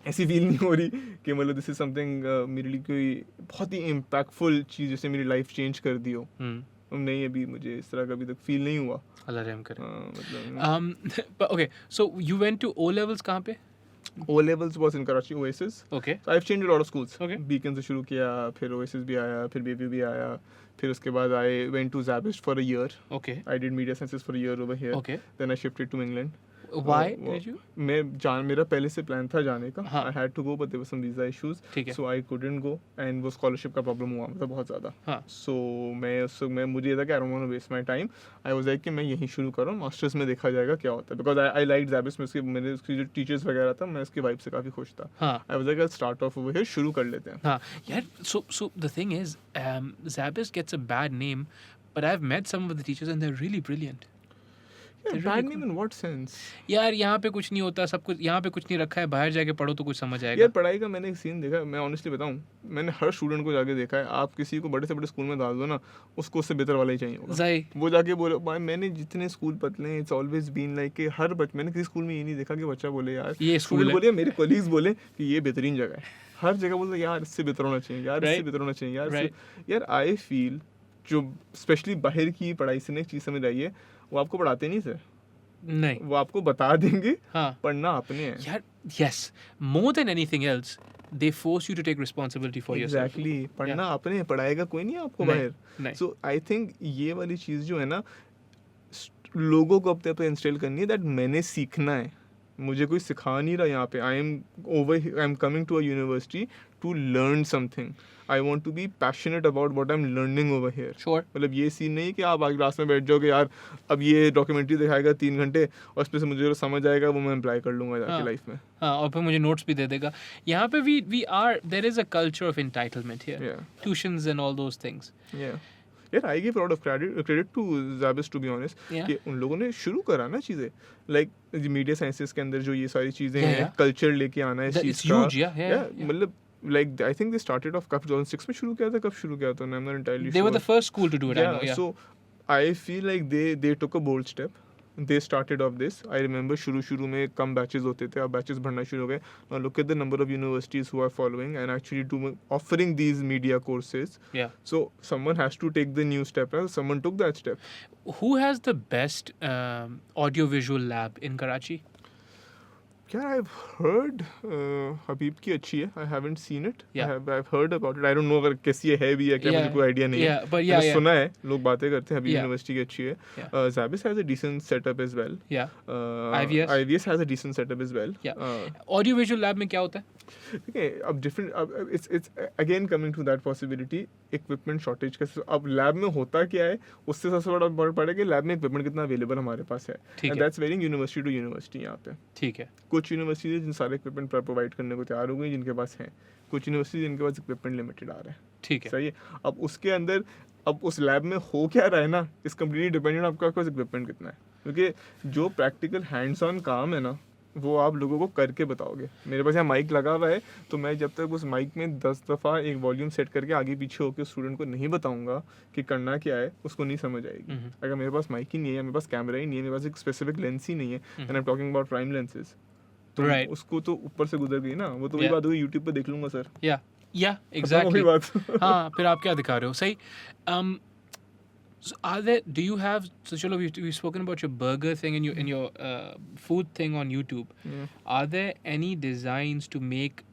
ऐसी फील नहीं हो रही कि मतलब दिस इज समथिंग मेरे लिए कोई बहुत ही इम्पैक्टफुल चीज़ जैसे मेरी लाइफ चेंज कर दी हो. नहीं, अभी मुझे इस तरह का अभी तक फील नहीं हुआ. अल्लाह रहम करे. मतलब But okay, so you went to O levels कहाँ पे? O levels was in Karachi, Oasis. Okay. So I've changed a lot of schools. Okay. Beacon से शुरू किया, फिर Oasis भी आया, फिर BB भी आया, फिर उसके बाद I went to Zabist for a year. Okay. I did media sciences for a year over here. Okay. Then I shifted to England. Why did you? मेरा पहले से प्लान था जाने का. हाँ. I had to go but there were some visa issues. ठीक है. So I couldn't go and वो scholarship का problem हुआ मतलब बहुत ज़्यादा. हाँ. So मैं मुझे ये था कि I don't want to waste my time. I was like कि मैं यहीं शुरू करूँ, मास्टर्स में देखा जाएगा क्या होता है. Because I liked Zabist में मैंने उसकी जो टीचर्स वगैरह था, मैं उसकी वाइब से काफ़ी खुश था. हाँ. I was like I'll start off over here, शुरू कर लेते हैं. हाँ. यार so the thing is, Zabist gets a bad name, but I've met some of the teachers and they're really brilliant. Yeah, bad name in what sense? यार यहाँ पे कुछ नहीं होता, सब कुछ यहाँ पे कुछ नहीं रखा है, बाहर जाके पढ़ो तो कुछ समझ आएगा. यार पढ़ाई का मैंने एक सीन देखा, मैं ऑनेस्टली बताऊं, मैंने हर स्टूडेंट को जाके देखा है, आप किसी को बड़े से बड़े स्कूल में डाल दो ना, उसको उससे बेहतर वाला ही चाहिए होगा. ज़ाही. वो जाके बोले, भाई मैंने जितने स्कूल बदले हैं, इट्स ऑलवेज बीन लाइक कि हर मैंने किसी स्कूल में ये नहीं देखा कि बच्चा बोले यार ये स्कूल बोले, मेरे कोलीग्स बोले कि ये बेहतरीन जगह है. हर जगह बोलते यार इससे बेहतर होना चाहिए, यार इससे बेहतर होना चाहिए, यार यार आई फील जो स्पेशली बाहर की पढ़ाई से एक चीज़ समझ आई है, वो आपको पढ़ाते नहीं सर, नहीं, वो आपको बता देंगे. हाँ. पढ़ना अपने है यार. Yes, more than anything else, they force you to take responsibility for yourself. Exactly. पढ़ना अपने, पढ़ाएगा कोई नहीं आपको बाहर. So I think ये वाली चीज़ जो है ना, लोगों को अपने पे इंस्टॉल करनी है दैट मैंने सीखना है, मुझे कोई सिखा नहीं रहा यहाँ पे. I am coming to a university to learn something. I want to be passionate about what I am learning over here. Sure. मतलब ये सीन नहीं कि आप आगे क्लास में बैठ जाओगे, यार अब ये डॉक्यूमेंट्री दिखाएगा 3 घंटे और उस पर से मुझे जो समझ आएगा वो मैं अप्लाई कर लूँगा जाके लाइफ में. हाँ, और फिर मुझे नोट्स भी दे देगा. यहाँ पे we are, there is a culture of entitlement here. Yeah. Tuitions and all those things. Yeah. यार I give lot of credit to SZABIST to be honest Yeah. कि उन लोगों ने शुरू करा ना चीज़ें, लाइक मीडिया साइंसेस के अंदर जो ये सारी चीज़ें Yeah, हैं, yeah. कल्चर लेके आना है इस It's चीज़ का. huge, yeah. मतलब like I think they started off कब 2006 में शुरू किया था, कब शुरू किया था, I am not entirely They were the first school to do it, I know, yeah. So I feel like they took a bold step. They started off this. I remember शुरू में कम बैचेस होते थे, अब batches बढ़ना शुरू हो गए. Now look at the number of universities who are following and actually offering these media courses. Yeah. So someone has to take the new step. Someone took that step. who has the best audio-visual lab in Karachi? Yeah, I've heard हबीब की अच्छी है. I haven't seen it. Yeah. I've heard about it. I don't know अगर कैसी है भी या क्या, मुझे कोई आइडिया नहीं है. Yeah, but yeah, मैंने yeah. सुना है, लोग बातें करते हैं, हबीब Yeah. यूनिवर्सिटी की अच्छी है. Yeah. Zabis has a decent setup as well. Yeah. IVS? IVS has a decent setup as well. Yeah. Audio-visual lab में क्या होता है? Okay, अब different, अब it's again coming to that possibility, equipment shortage का. अब lab में होता क्या है, उससे सबसे बड़ा इम्पोर्टेंट पड़ेगा कि lab में equipment कितना available हमारे पास है. ठीक And है. that's varying university to university यहाँ पे. ठीक है. कुछ यूनिवर्सिटीज जिन सारे इक्विपमेंट प्रोवाइड करने को तैयार हो गई जिनके पास हैं, कुछ यूनिवर्सिटीज जिनके पास इक्विपमेंट लिमिटेड आ रहा है. ठीक है. सही है. अब उसके अंदर अब उस लैब में हो क्या रहा है ना, इस कंप्लीटली डिपेंडेंट आपका पास इक्विपमेंट कितना है, क्योंकि जो प्रैक्टिकल हैंड्स ऑन काम है ना वो आप लोगों को करके बताओगे. मेरे पास यहाँ माइक लगा हुआ है, तो मैं जब तक उस माइक में 10 दफ़ा एक वॉल्यूम सेट करके आगे पीछे होकर स्टूडेंट को नहीं बताऊंगा कि करना क्या है, उसको नहीं समझ आएगी. अगर मेरे पास माइक ही नहीं है, मेरे पास कैमरा ही नहीं है, मेरे पास एक स्पेसिफिक लेंस ही नहीं है, and I am talking about prime lenses, तो Right. उसको तो ऊपर से गुजर गई ना, वो तो वही Yeah. बात होगी, यूट्यूब पे देख लूंगा सर. Yeah, exactly. वही बात. हाँ, फिर आप क्या दिखा रहे हो? सही. So are there? Do you have? So chalo, we've spoken about your burger thing and your food thing on YouTube. Yeah. Are there any designs to make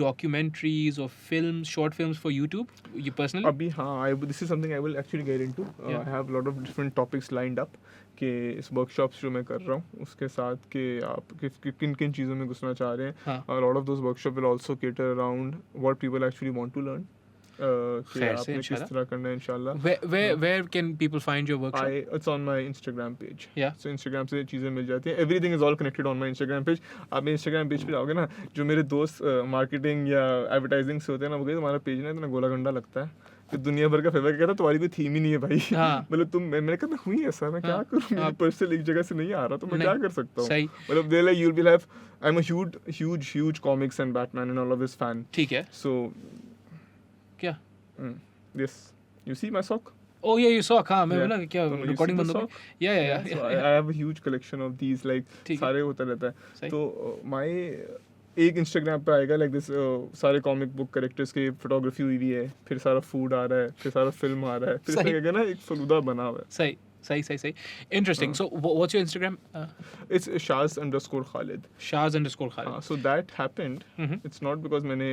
documentaries or films, short films for YouTube? You personally? अभी हाँ, this is something I will actually get into. Yeah. I have a lot of different topics lined up कि इस workshops जो मैं कर रहा हूँ उसके साथ कि आप किन किन चीज़ों में घुसना चाह रहे हैं. हाँ. A lot of those workshops will also cater around what people actually want to learn. कि खैर से, आपने किस इंशाल्लाह. तरह करना है इंशाल्लाह. Where can people find your workshop? It's on my Instagram page. Yeah. So Instagram से चीज़ें मिल जाती हैं. Everything is all connected on my Instagram page. आप मेरे Instagram page पे जाओगे ना, जो मेरे दोस्त मार्केटिंग या एडवर्टाइजिंग से होते हैं ना, वो कहते हैं तुम्हारा पेज ना इतना गोला गंडा लगता है कि दुनिया भर का फेवर कहता है तुम्हारी कोई थीम ही नहीं है भाई. हाँ. मतलब तुम मैंने कहा हुई ऐसा, मैं क्या हाँ. करूँ, मेरी पर्सनल एक जगह से नहीं आ रहा, तो मैं नहीं. क्या कर सकता हूँ. सही. मतलब they like you'll be like I'm a huge comics and Batman and all of this fan. ठीक है. So क्या? yes, you see my sock? Oh yeah, you saw. हाँ, मैं Yeah. बोला क्या तो you recording see the बंद हो sock? गई. Yeah. So I have a huge collection of these, like ठीक है. सारे होता रहता है. सही. तो my एक इंस्टाग्राम पे आएगा लाइक दिस, सारे कॉमिक बुक कैरेक्टर्स की फोटोग्राफी हुई हुई है, फिर सारा फूड आ रहा है, फिर सारा फिल्म आ रहा है, फिर सही. इसमें क्या ना एक फलूदा बना हुआ है. सही. Interesting. So what's your Instagram? It's Shaz_Khalid. Shaz_Khalid. So that happened. Mhm. It's not because मैंने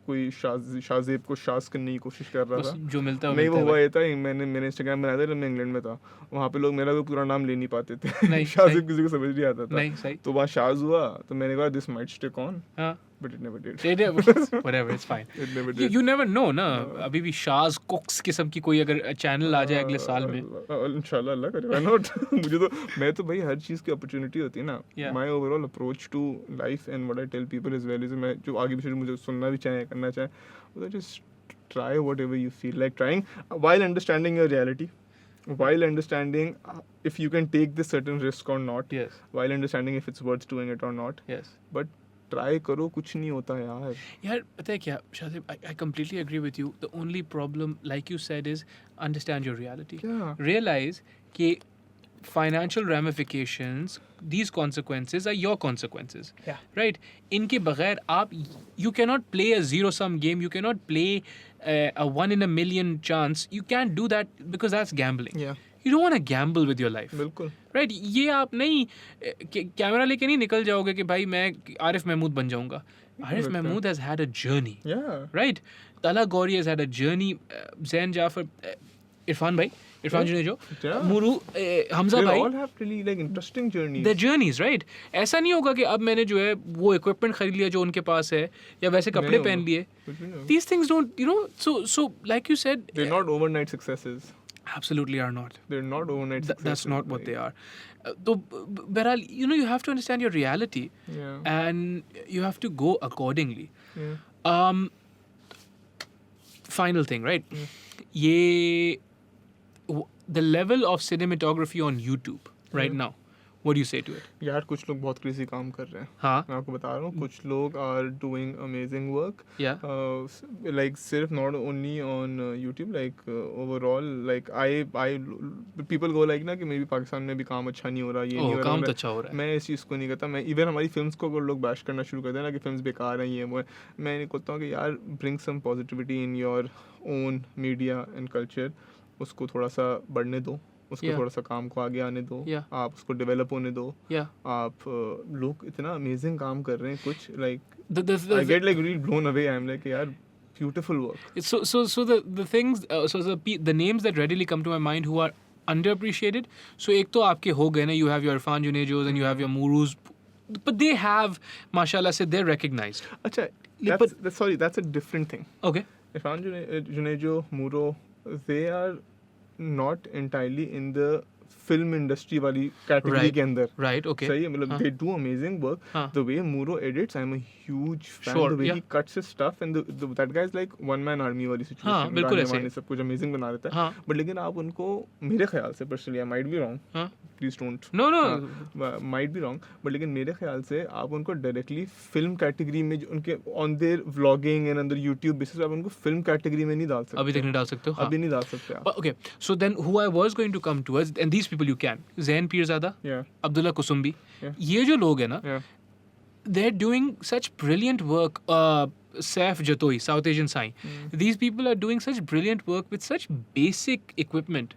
कोई शाज़ेब को शाज़ करने की कोशिश कर रहा बस था. जो मिलता है नहीं, वो हुआ भाई. ये था, मैंने इंस्टाग्राम बनाया था जब मैं इंग्लैंड में था. वहाँ पे लोग मेरा कोई पूरा नाम ले नहीं पाते थे. नहीं, शाज़ेब किसी को समझ नहीं आता था. नहीं सही. तो वहाँ शाज़ हुआ, तो मैंने कहा दिस माइट स्टिक ऑन, हाँ. But it never did. Whatever, it's fine. It never You, did. you never know ना. अभी भी शाज़ कुक्स किस्म की कोई अगर चैनल आ जाए अगले साल में. इंशाल्लाह अल्लाह करे, why not? मुझे तो, मैं तो भाई हर चीज़ की अपॉर्चुनिटी होती है ना. Yeah. My overall approach to life and what I tell people as well is, मैं जो आगे पीछे मुझे सुनना भी चाहे करना चाहे, वो just try whatever you feel like trying while understanding your reality, while understanding if you can take this certain risk or not, Yes. while understanding if it's worth doing it or not. Yes. But try करो, कुछ नहीं होता है यार. यार पता है क्या Shahzeb, I completely agree with you. The only problem, like you said, is understand your reality. क्या? Realize कि financial ramifications, these consequences are your consequences. Yeah. Right? इनके बगैर आप, you cannot play a zero sum game. You cannot play a 1 in a million chance. You can't do that because that's gambling. Yeah. You don't want to gamble with your life. बिल्कुल. Right. ये आप नहीं camera लेके नहीं निकल जाओगे कि भाई मैं आरिफ महमूद बन जाऊंगा. आरिफ बिल्कुल. Mahmood has had a journey. Yeah. Right. Talha Gauri has had a journey. Zain Jafar, Irfan भाई, इरफान जुनेजो, Yeah. मुरू, हमजा They भाई, all have really like interesting journeys. The journeys. Right. ऐसा नहीं होगा कि अब मैंने जो है वो इक्विपमेंट खरीद लिया जो उनके पास है या वैसे कपड़े नहीं पहन होगा. लिए. कुछ भी नहीं होगा. These things don't, you know, so like you said, They're not overnight successes. absolutely are not. They're not overnight successes. That's not what they are. तो बहरहाल, you know, you have to understand your reality Yeah. and you have to go accordingly. Yeah. Final thing, right? ये the level of cinematography on YouTube right now, what do you say to it? यार कुछ लोग बहुत crazy काम कर रहे हैं. हाँ. मैं आपको बता रहा हूँ, कुछ लोग are doing amazing work. Yeah. Like सिर्फ not only on YouTube, like overall, like I people go like ना कि मे बी पाकिस्तान में भी काम अच्छा नहीं हो रहा, ये नहीं हो रहा. काम तो अच्छा हो रहा है. मैं इस चीज़ को नहीं कहता. मैं इवन हमारी फिल्म्स को अगर लोग बैश करना शुरू कर दें ना कि फिल्म्स बेकार हैं, ये वो है, मैं नहीं कहता हूँ कि यार bring some positivity in your own media and culture, उसको थोड़ा सा बढ़ने दो. उसको Yeah. थोड़ा सा काम को आगे आने दो, Yeah. आप उसको डेवलप होने दो. Yeah. आप लोग इतना अमेजिंग काम कर रहे हैं कुछ, like The I get like really blown away. I'm like, यार beautiful work. So the things the names that readily come to my mind who are underappreciated. So एक तो आपके हो गए ना, you have your Irfan Junejos and you have your Murus, but they have, mashallah, say they're recognized. अच्छा, but- that's a different thing. Okay. Irfan Junejo, Muro, they are not entirely in the film industry वाली category Right. के अंदर. Right. Okay. सही है, मतलब हाँ. they do amazing work. हाँ. The way Muro edits, I'm a huge fan. Sure, The way yeah. he cuts his stuff, and that guy is like one man army वाली situation. हाँ, बिल्कुल गाने ऐसे। वाने सब कुछ amazing बना रहता है. हाँ. But लेकिन आप उनको, मेरे ख्याल से personally, I might be wrong. हाँ. Please don't. No. Might be wrong. But लेकिन मेरे ख्याल से आप उनको directly film category में, जो उनके on their vlogging and on their YouTube basis, आप उनको film category में नहीं डाल सकते. अभी तक नहीं डाल सकते हो. हाँ. अभी नहीं डाल सकते आप. But okay. So then, who I was going to come towards, and these people you can, Zain Pirzada, Yeah. Abdullah Kusumbi, Yeah. ये जो लोग हैं ना, Yeah. they're doing such brilliant work. Saif Jatoi, South Asian Sai. These people are doing such brilliant work with such basic equipment.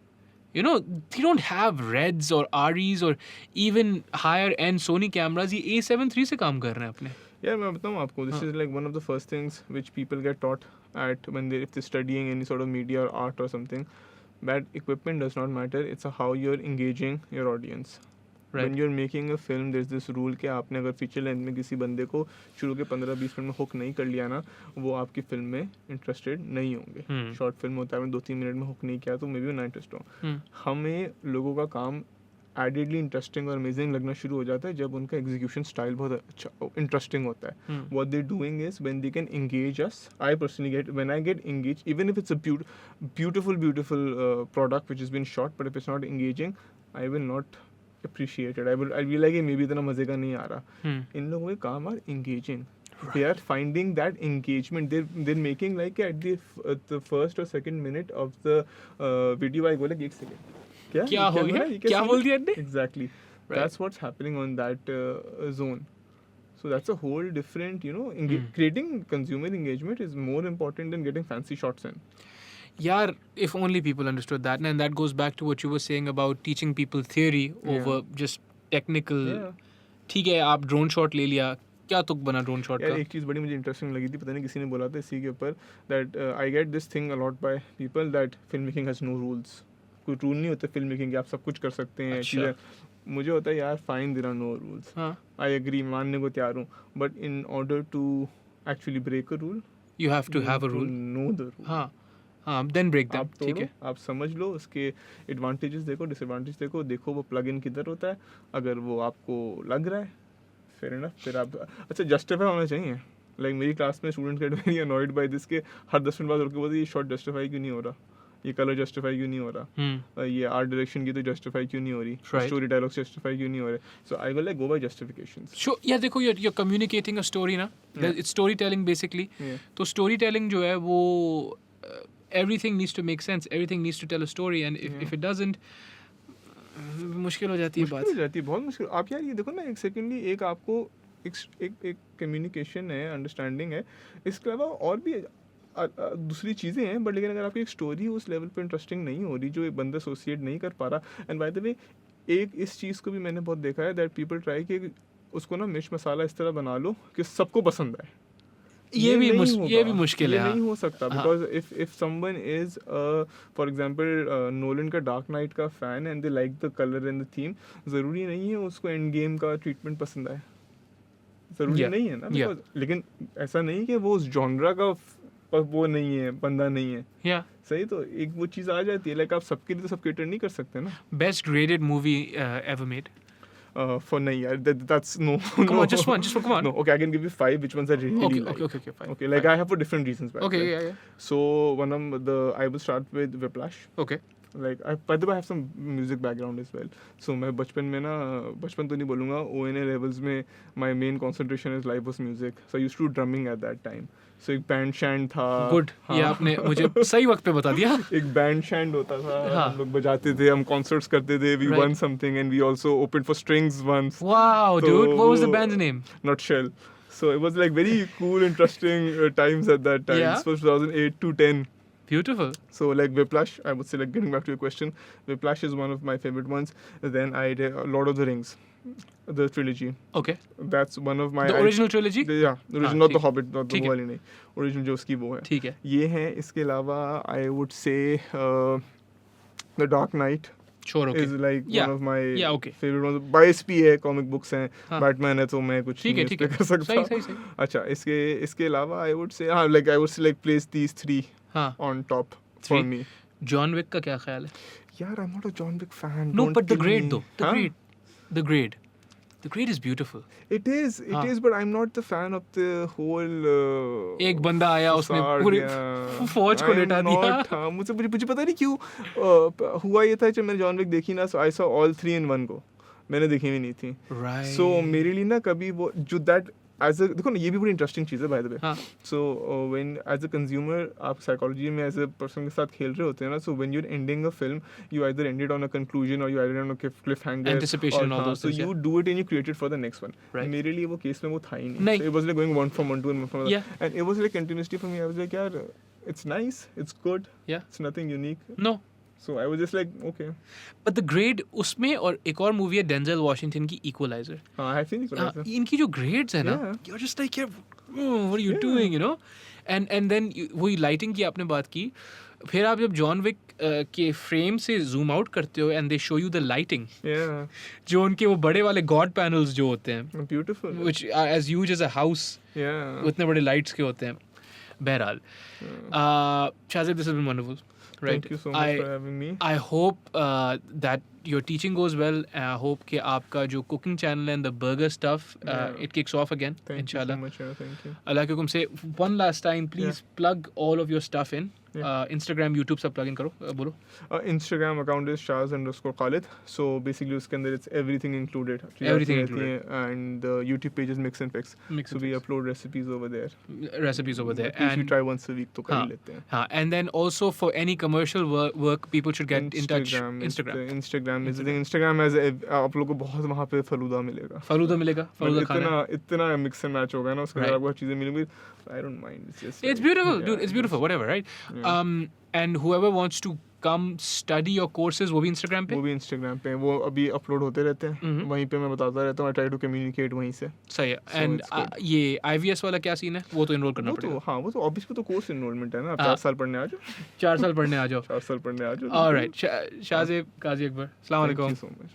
You know, they don't have Reds or REs or even higher end Sony cameras. ये A7 III से काम कर रहे हैं अपने. Yeah, मैं बताऊँ आपको, this is like one of the first things which people get taught at when if they're studying any sort of media or art or something. That equipment does not matter. It's how you're engaging your audience. Right. When you're making a film, there's this rule कि आपने अगर feature length में किसी बंदे को शुरू के 15-20 minute में हुक नहीं कर लिया ना, वो आपकी फिल्म में इंटरेस्टेड नहीं होंगे. शॉर्ट फिल्म होता है, 2-3 मिनट में हुक नहीं किया तो मे बी ना इंटरेस्ट हो. हमें लोगों का काम एडेडली इंटरेस्टिंग और अमेजिंग लगना शुरू हो जाता है जब उनका एग्जीक्यूशन स्टाइल बहुत अच्छा इंटरेस्टिंग होता है. What they doing is when they can engage us. I personally get when I get engage, even if it's a beautiful product which has been shot, but if it's not engaging, I will not appreciate it. I'll be like, maybe इतना मजे का नहीं आ रहा. इन लोगों के काम are engaging. They are finding that engagement. They're making like at the first or second minute of the video, I go like, एक second. क्या हो गया? क्या बोल दिया आपने? Exactly. Right. That's what's happening on that zone. So that's a whole different, creating consumer engagement is more important than getting fancy shots in. Yaar, if only people understood that. And that goes back to what you were saying about teaching people theory over just technical. Yeah. ठीक है, आप drone shot ले लिया, क्या तुक बना drone shot यार का? एक चीज़ बड़ी मुझे इंटरेस्टिंग लगी थी, पता नहीं किसी ने बोला था इसी के ऊपर, that I get this thing a lot by people that film making has no rules. कोई रूल नहीं होते फिल्म मेकिंग के, आप सब कुछ कर सकते हैं. अच्छा. चीज़ें मुझे होता है यार, fine, there are no rules. हाँ. आई एग्री, मानने को तैयार हूँ, but in order to actually break a rule, You have to have a rule. Know the rule. हाँ, then break them. आप ठीक तोड़ो, है. आप समझ लो, उसके एडवांटेजेस देखो, डिसएडवांटेज देखो वो प्लग इन किधर होता है. अगर वो आपको लग रहा है, फेयर इनफ, फिर आप अच्छा जस्टिफाई होना चाहिए. लाइक मेरी क्लास में students get very annoyed by this के हर 10 मिनट बाद उनके बोलते ये शॉट जस्टिफाई क्यों नहीं हो रहा, ये कलर जस्टिफाई क्यों नहीं हो रहा, ये आर्ट डायरेक्शन की तो जस्टिफाई क्यों नहीं हो रही, Right. स्टोरी डायलॉग्स जस्टिफाई क्यों नहीं हो रहे. So I will like go by justifications. Sure, yeah, देखो, you're communicating a story ना. It's storytelling basically. तो storytelling जो है वो everything needs to make sense. Everything needs to tell a story, and if it doesn't, मुश्किल हो जाती है बात. मुश्किल हो जाती है, बहुत मुश्किल. आप यार ये देखो ना, एक सेकेंडली एक आपको एक कम्युनिकेशन है, अंडरस्टैंडिंग है, इसके अलावा और भी दूसरी चीज़ें हैं, बट लेकिन अगर आपकी एक स्टोरी उस लेवल पे इंटरेस्टिंग नहीं हो रही, जो एक बंदा एसोसिएट नहीं कर पा रहा. एंड बाय द वे, एक इस चीज़ को भी मैंने बहुत देखा है, दैट पीपल ट्राई कि उसको ना मिर्च मसाला इस तरह बना लो कि सबको पसंद आए. ये भी नहीं मुश्किल है. ये हाँ. नहीं हो सकता, because if someone is for example Nolan का डार्क नाइट का fan and they like the colour and the theme, ज़रूरी नहीं है उसको एंड गेम का ट्रीटमेंट पसंद आए. ज़रूरी नहीं है ना, because, लेकिन ऐसा नहीं कि वो उस जॉनरा का वो नहीं है, बंदा नहीं है. Yeah. सही, तो एक वो चीज़ आ जाती है, लाइक आप सबके लिए तो सब कैटर नहीं कर सकते ना. Best graded movie ever made. For नहीं यार, that's no. Come on, just one, come on. No, okay, I can give you 5 which ones I really like. Okay, fine. Okay, like I have for different reasons. by the Okay, way. yeah. So I will start with Whiplash. Okay. Like by the way, I have some music background as well. So मैं बचपन तो नहीं बोलूँगा, ONA levels में my main concentration is live was music. So I used to do drumming at that time. So एक band shand था. Good. ये आपने मुझे सही वक्त पे बता दिया. एक band shand होता था, हाँ. हम लोग बजाते थे, हम concerts करते थे, we Right. won something and we also opened for strings once. Wow, So, dude. What was the band's name? Nutshell. So it was like very cool, interesting times at that time. Yeah. This was 2008 to 10. Beautiful. So like Whiplash, I would say, like getting back to your question, Whiplash is one of my favorite ones. Then I did Lord of the Rings, the trilogy. Okay. That's one of my The original trilogy? Yeah, the original, not ठीक the Hobbit, not the ठीक है। वो वाली नहीं, original जो उसकी वो है। ठीक है। ये है। इसके अलावा I would say The Dark Knight Sure, okay. is like Yeah. one of my Yeah, okay. favorite ones. बाइस भी है, comic books हैं, हाँ। Batman है तो मैं कुछ ठीक है, नहीं ठीक उस पे कर है। सकता। सही। अच्छा, इसके अलावा I would say like place these three हाँ। on top for Three? me. John Wick का क्या ख्याल है? यार, I'm not a John Wick fan. No, Don't but the kill grade me. though. The हाँ? grade. The grade. The grade is beautiful. It is, हाँ। but I'm not the fan of the whole. एक बंदा आया, उसने facade, पूरी yeah. फौज को I'm लेटा दिया। not, हाँ, मुझे पता नहीं क्यों हुआ ये था जब मैंने जॉन विक देखी ना, so I saw all three in one go. मैंने देखी भी नहीं थी। Right. So मेरे लिए ना कभी वो जो that as a देखो ना, ये भी बड़ी इंटरेस्टिंग चीज़ है by the way. हाँ। So when as a consumer आप psychology में as a person के साथ खेल रहे होते हैं ना, so when you're ending a film, you either end it on a conclusion or you either on a cliffhanger. Anticipation and all हाँ, those so things, you do it and you create it for the next one. Right. मेरे लिए वो case में वो था ही नहीं. नहीं। So it was like going one from one to one from another. Yeah. And it was like continuously for me. I was like, यार, it's nice, it's good, Yeah. it's nothing unique. No. So I was just like, okay. But the grade उसमें, और एक और movie है Denzel Washington की equaliser. हाँ, I think it इनकी जो grades है ना, Yeah. you're just like, what are you doing, you know? And then वही लाइटिंग की आपने बात की, फिर आप जब जॉन विक के फ्रेम से जूम आउट करते हो and they show you the lighting, Yeah, जो उनके वो बड़े वाले गॉड पैनल्स जो होते हैं, beautiful. which are as huge as a house, Yeah. उतने बड़े लाइट्स के होते हैं। बहरहाल, शाज़िब, this has been wonderful. Right. Thank you so much for having me. I hope that your teaching goes well. I hope कि आपका जो cooking channel and the burger stuff, Yeah. it kicks off again. Thank Inshallah. you so much. Yeah, thank you. Allah के हुक्म से one last time, please plug all of your stuff in. Yeah. Instagram, YouTube सब plug in करो, बोलो. Instagram account is Shaz_Khalid. So basically उसके अंदर it's everything included. Everything चीज़ें रहती हैं, and the YouTube page is Mix and Fix. Mix So and we Fix. upload recipes over there. Recipes over there. At least we And try once a week तो कर हाँ, ही लेते हैं. हाँ, and then also for any commercial work, people should get in touch. Instagram is the thing. Instagram has आप लोगों को बहुत वहाँ पे फलूदा मिलेगा. फलूदा मिलेगा, फलूदा खाना. इतना mix and match होगा ना, उसके अंदर Right. आपको चीज़ें मिलेंगी. I don't mind. It's just It's like, beautiful, yeah, dude. It's beautiful, whatever, right? Yeah. And whoever wants to come study your courses, वो भी Instagram पे? वो भी Instagram पे वो अभी अपलोड होते रहते हैं. Mhm. वहीं पे मैं बताता रहता हूँ. I try to communicate वहीं से. सही है. So And it's good. ये IVS वाला क्या सीन है? वो तो इनरोल करना वो तो पड़ेगा. हाँ, वो तो ऑब्वियसली तो कोर्स इनरोलमेंट है ना. आप हाँ. 4 साल पढ़ने आ जाओ. 4 साल पढ़ने आ जाओ. 4 साल पढ़ने आ जाओ. All right. शाज़िब काजी अकबर. अस्सलाम Thank वालेकुम. you so much.